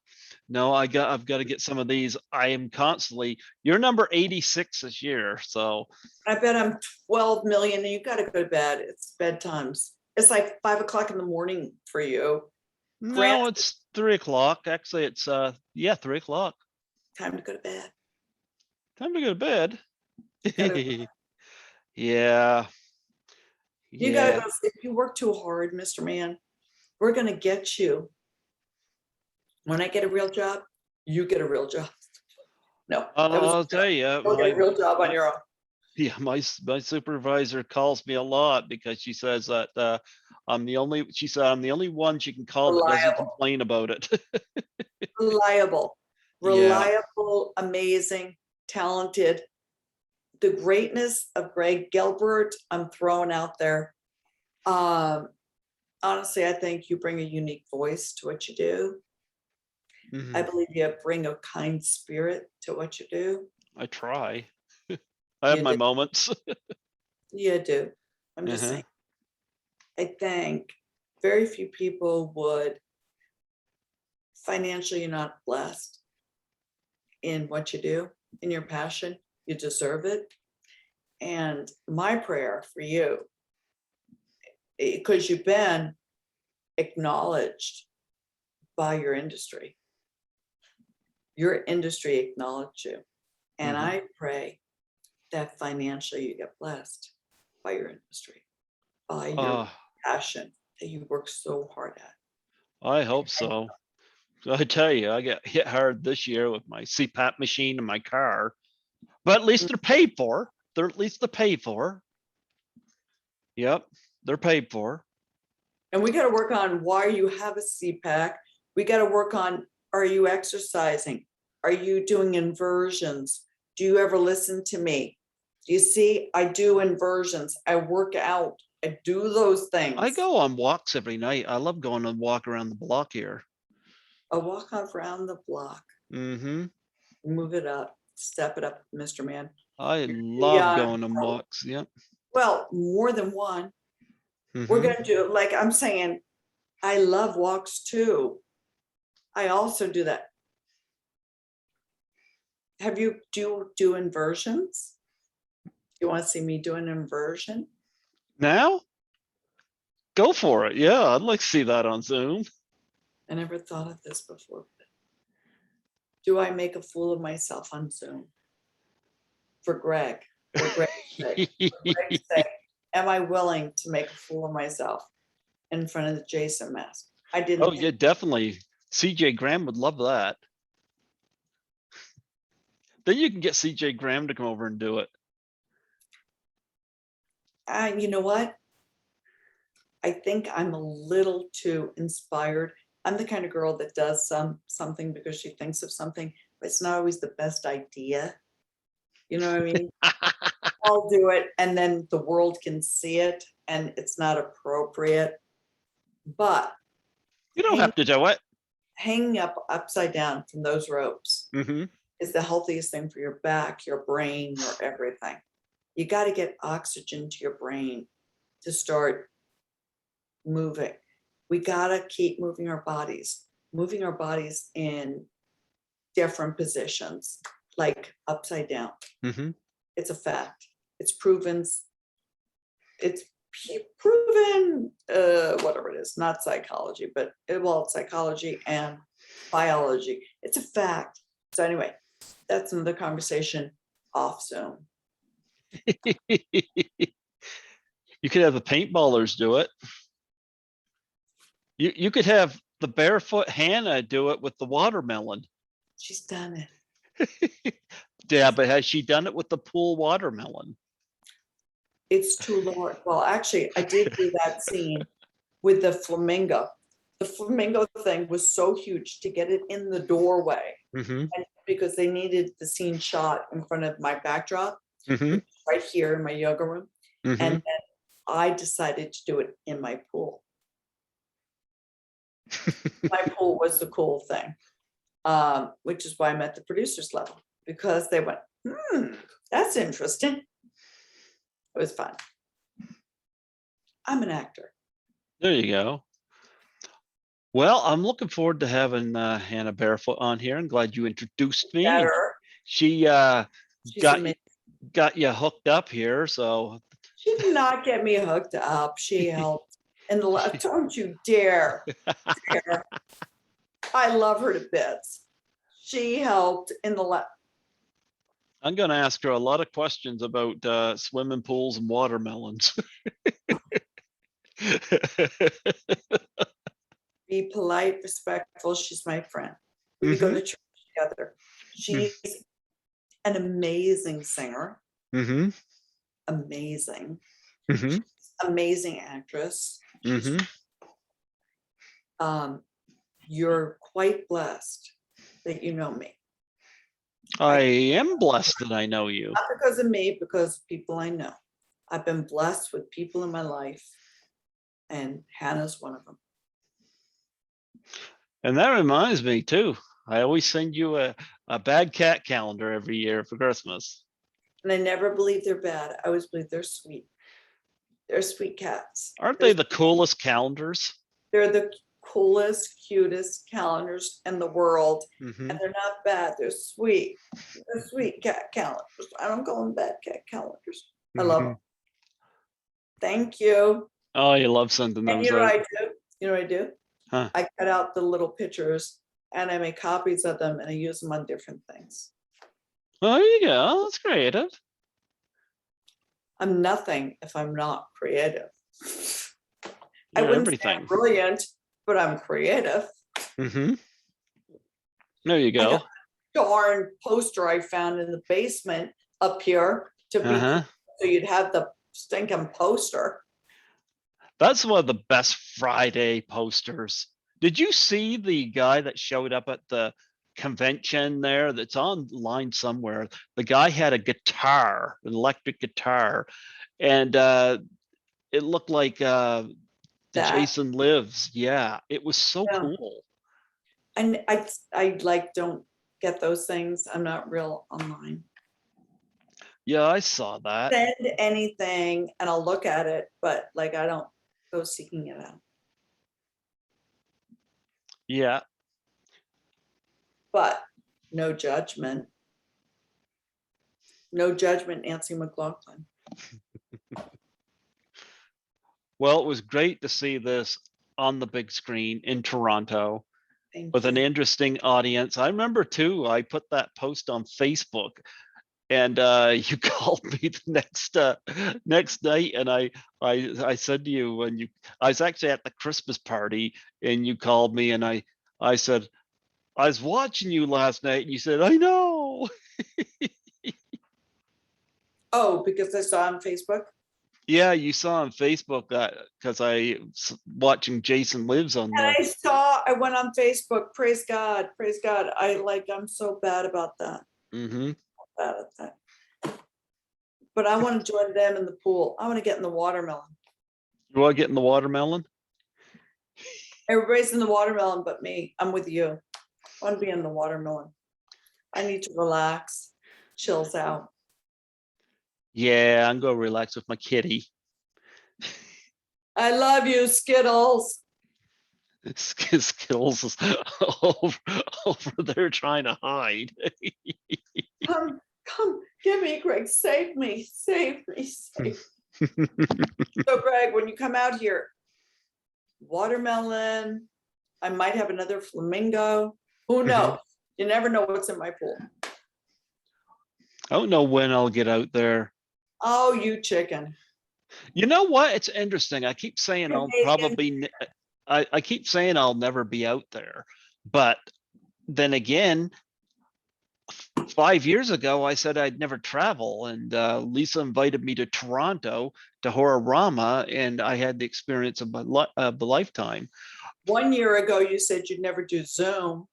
No, I've got to get some of these. I am constantly, you're number 86 this year. So I bet I'm 12 million and you got to go to bed. It's bedtimes. It's like 5 o'clock in the morning for you. No, it's 3 o'clock. Actually, it's 3 o'clock. Time to go to bed. Time to go to bed. Gotta, yeah. you gotta go. If you work too hard, Mr. Man, we're gonna get you. When I get a real job, you get a real job. No, I'll tell you, you'll get a real job on your own. Yeah, my supervisor calls me a lot because she says that I'm the only. She said I'm the only one she can call that doesn't complain about it. Reliable, amazing, talented. The greatness of Greg Gilbert, I'm throwing out there. Honestly, I think you bring a unique voice to what you do. Mm-hmm. I believe you bring a kind spirit to what you do. I try. I have my moments. You do. I'm just saying. I think very few people would financially, you're not blessed in what you do, in your passion. You deserve it. And my prayer for you, because you've been acknowledged by your industry acknowledged you. And I pray that financially you get blessed by your industry, by your passion that you work so hard at. I hope so. I tell you, I got hit hard this year with my CPAP machine in my car, but at least they're paid for. At least they're paid for. Yep, they're paid for. And we got to work on why you have a CPAC. We got to work on, are you exercising? Are you doing inversions? Do you ever listen to me? You see, I do inversions. I work out. I do those things. I go on walks every night. I love going on a walk around the block here. A walk around the block. Mm-hmm. Move it up. Step it up, Mr. Man. I love going on walks. Yep. Well, more than one. We're going to do, like I'm saying, I love walks too. I also do that. Have you do inversions? You want to see me do an inversion? Now? Go for it. Yeah, I'd like to see that on Zoom. I never thought of this before. Do I make a fool of myself on Zoom? For Greg. For Greg's sake. For Greg's sake. Am I willing to make a fool of myself in front of the Jason mask? I didn't. Oh, yeah, definitely. CJ Graham would love that. Then you can get CJ Graham to come over and do it. You know what? I think I'm a little too inspired. I'm the kind of girl that does something because she thinks of something, but it's not always the best idea. You know what I mean? I'll do it, and then the world can see it, and it's not appropriate. But You don't have to do it. hanging up upside down from those ropes Mm-hmm. is the healthiest thing for your back, your brain, your everything. You got to get oxygen to your brain to start moving. We got to keep moving our bodies in different positions, like upside down. Mm-hmm. It's a fact. It's proven. It's proven, whatever it is, not psychology, but it's psychology and biology. It's a fact. So anyway, that's another conversation off Zoom. You could have the paintballers do it. You could have the barefoot Hannah do it with the watermelon. She's done it. Yeah, but has she done it with the pool watermelon? It's too large. Well, actually, I did do that scene with the flamingo. The flamingo thing was so huge to get it in the doorway, Mm-hmm. because they needed the scene shot in front of my backdrop, Mm-hmm. right here in my yoga room. Mm-hmm. And then I decided to do it in my pool. My pool was the cool thing, which is why I'm at the producer's level, because they went, that's interesting. It was fun. I'm an actor. There you go. Well, I'm looking forward to having Hannah Barefoot on here. I'm glad you introduced me. Better. She She's got amazing. got you hooked up here, so She did not get me hooked up. She helped. And don't you dare. I love her to bits. She helped in the I'm going to ask her a lot of questions about swimming pools and watermelons. be polite, respectful. She's my friend. We go to church together. She's an amazing singer. Mm-hmm. Amazing. Mm-hmm. Amazing actress. Mm-hmm. You're quite blessed that you know me. I am blessed that I know you. Not because of me, because of people I know. I've been blessed with people in my life, and Hannah's one of them. And that reminds me too. I always send you a bad cat calendar every year for Christmas. And I never believe they're bad. I always believe they're sweet. They're sweet cats. Aren't they the coolest calendars? They're the coolest, cutest calendars in the world. Mm-hmm. And they're not bad. They're sweet. They're sweet cat calendars. I don't call them bad cat calendars. I love them. Thank you. Oh, you love sending those And you know out. what I do? You know what I do? Huh. I cut out the little pictures and I make copies of them and I use them on different things. Oh, there you go. That's creative. I'm nothing if I'm not creative. I You're wouldn't say everything. I'm brilliant, but I'm creative. Mm-hmm. There you go. Darn poster I found in the basement up here to be so you'd have the stinking poster. That's one of the best Friday posters. Did you see the guy that showed up at the convention there? That's online somewhere. The guy had a guitar, an electric guitar, and it looked like the Jason Lives. Yeah, it was so cool. And I like don't get those things. I'm not real online. Yeah, I saw that. Send anything and I'll look at it, but like I don't go seeking it out. Yeah. But no judgment. No judgment, Nancy McLoughlin. Well, it was great to see this on the big screen in Toronto with an interesting audience. I remember too, I put that post on Facebook and you called me the next night, and I said to you, when I was actually at the Christmas party and you called me, and I said, I was watching you last night, and you said, I know. Oh, because I saw on Facebook? Yeah, you saw on Facebook because I watching Jason Lives on there. And I went on Facebook. Praise God. Praise God. I'm so bad about that. Mm-hmm. Bad at that. but I want to join them in the pool. I want to get in the watermelon. You want to get in the watermelon? Everybody's in the watermelon but me. I'm with you. I want to be in the watermelon. I need to relax, chills out. Yeah, I'm going to relax with my kitty. I love you, Skittles. Skittles is over there trying to hide. Come, get me, Greg. Save me, save me, save me. So, Greg, when you come out here, watermelon, I might have another flamingo. Who knows? You never know what's in my pool. I don't know when I'll get out there. Oh, you chicken. You know what? It's interesting. I keep saying Canadian. I keep saying I'll never be out there. But then again, 5 years ago, I said I'd never travel. And Lisa invited me to Toronto to Horrorama, and I had the experience of the lifetime. 1 year ago, you said you'd never do Zoom.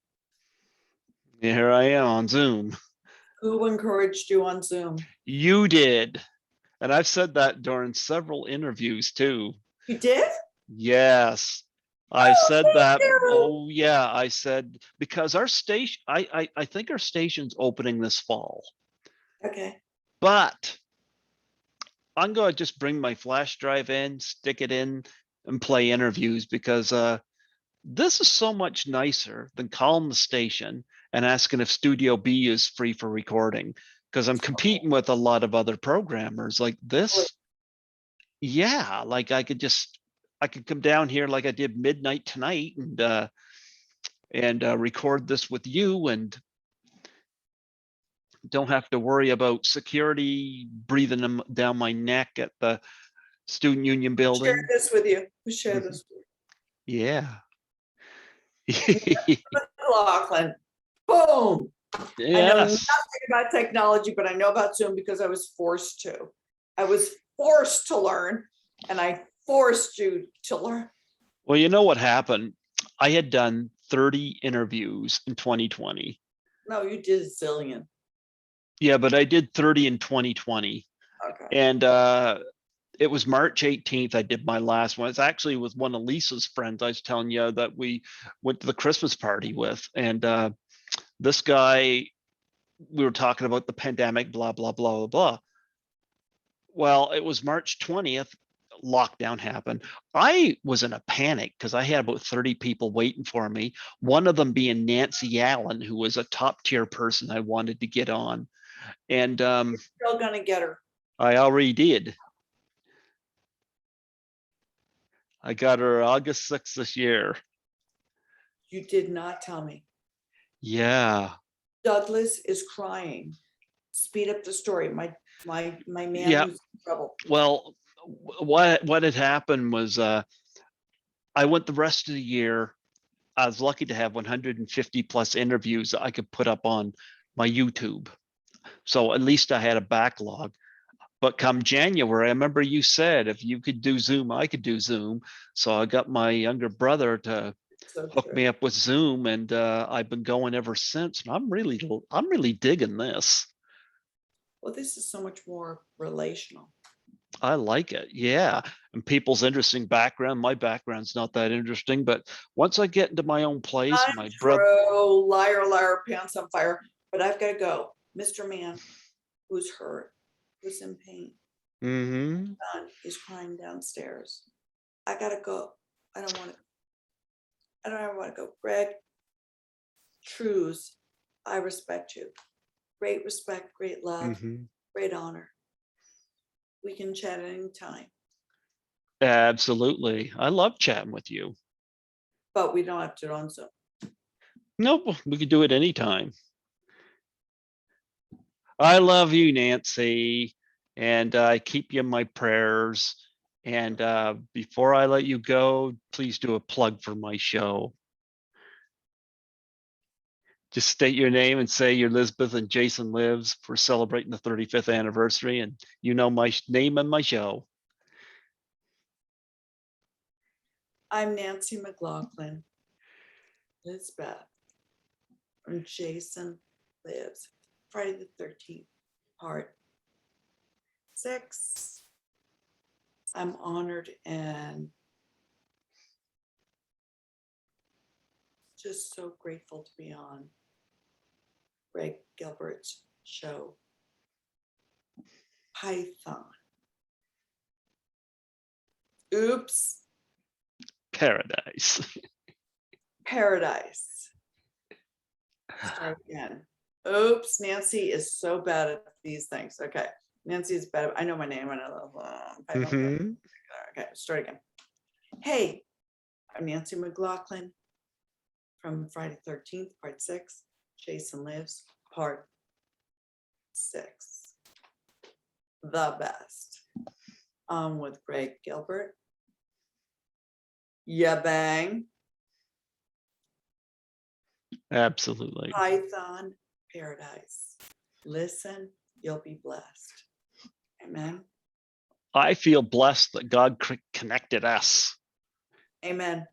Here I am on Zoom. Who encouraged you on Zoom? You did. And I've said that during several interviews too. You did? Yes. I said that. you. Oh yeah, I said because our station, I think our station's opening this fall. Okay. But I'm going to just bring my flash drive in, stick it in, and play interviews because this is so much nicer than calling the station and asking if Studio B is free for recording, because I'm competing with a lot of other programmers like this. Yeah, like I could come down here like I did midnight tonight and record this with you and don't have to worry about security breathing them down my neck at the student union building. Share this with you. We'll share this with you. Yeah. McLoughlin. Boom. Yes. I know nothing about technology, but I know about Zoom because I was forced to. I was forced to learn, and I forced you to learn. Well, you know what happened? I had done 30 interviews in 2020. No, you did a zillion. Yeah, but I did 30 in 2020. Okay. And it was March 18th. I did my last one. It's actually with one of Lisa's friends I was telling you that we went to the Christmas party with. And this guy, we were talking about the pandemic, blah, blah, blah, blah, blah. Well, it was March 20th. Lockdown happened. I was in a panic because I had about 30 people waiting for me. One of them being Nancy Allen, who was a top tier person I wanted to get on. And You're still gonna get her. I already did. I got her August 6th this year. You did not tell me. Yeah. Douglas is crying. Speed up the story. My man Yeah. who's in trouble. Well, what had happened was I went the rest of the year. I was lucky to have 150 plus interviews that I could put up on my YouTube. So at least I had a backlog. But come January, I remember you said if you could do Zoom, I could do Zoom. So I got my younger brother to hook me up with Zoom, and I've been going ever since. And I'm really digging this. Well, this is so much more relational. I like it. Yeah. And people's interesting background. My background's not that interesting, but once I get into my own place, my brother. Liar, liar, pants on fire. But I've got to go. Mr. Man, who's hurt, who's in pain. Mm-hmm. Son is crying downstairs. I gotta go. I don't want to go. Greg, Trues, I respect you. Great respect, great love, great honor. We can chat anytime. Absolutely. I love chatting with you. But we don't have to do it on Zoom. Nope, we could do it anytime. I love you, Nancy, and I keep you in my prayers. And before I let you go, please do a plug for my show. Just state your name and say you're Elizabeth and Jason Lives. We're celebrating the 35th anniversary, and you know my name and my show. I'm Nancy McLoughlin, Lisbeth, and Jason Lives. Friday the 13th part 6. I'm honored and just so grateful to be on Greg Gilbert's show, Python. Oops. Paradise. Paradise. Start again. Oops. Nancy is so bad at these things. Okay. Nancy is bad. I know my name. I know. Mhm. Okay. Start again. Hey, I'm Nancy McLoughlin from Friday 13th, part 6. Jason Lives, part 6. The best. With Greg Gilbert. Yeah, bang. Absolutely. Python paradise. Listen, you'll be blessed. Amen. I feel blessed that God connected us. Amen.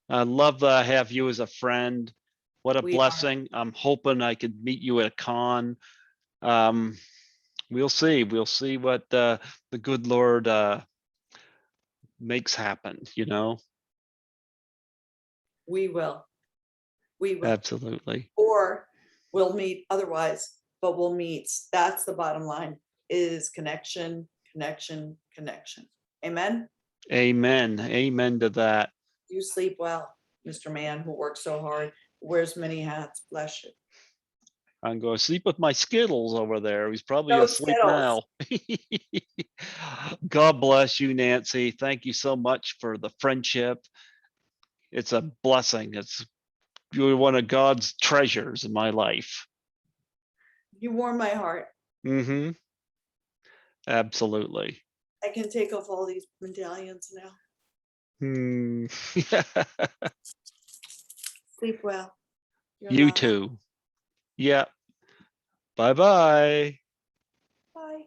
I love that I have you as a friend. What a We are. blessing. I'm hoping I could meet you at a con. We'll see. We'll see what the good Lord makes happen, you know? We will. We will. Absolutely. Or we'll meet otherwise, but we'll meet. That's the bottom line, is connection, connection, connection. Amen. Amen. Amen to that. You sleep well, Mr. Man who works so hard, wears many hats. Bless you. I'm going to sleep with my Skittles over there. He's probably No asleep Skittles. now. God bless you, Nancy. Thank you so much for the friendship. It's a blessing. You're one of God's treasures in my life. You warm my heart. Mm-hmm. Absolutely. I can take off all these medallions now. Hmm. Sleep well. You're You loved. too. Yeah. Bye-bye. Bye.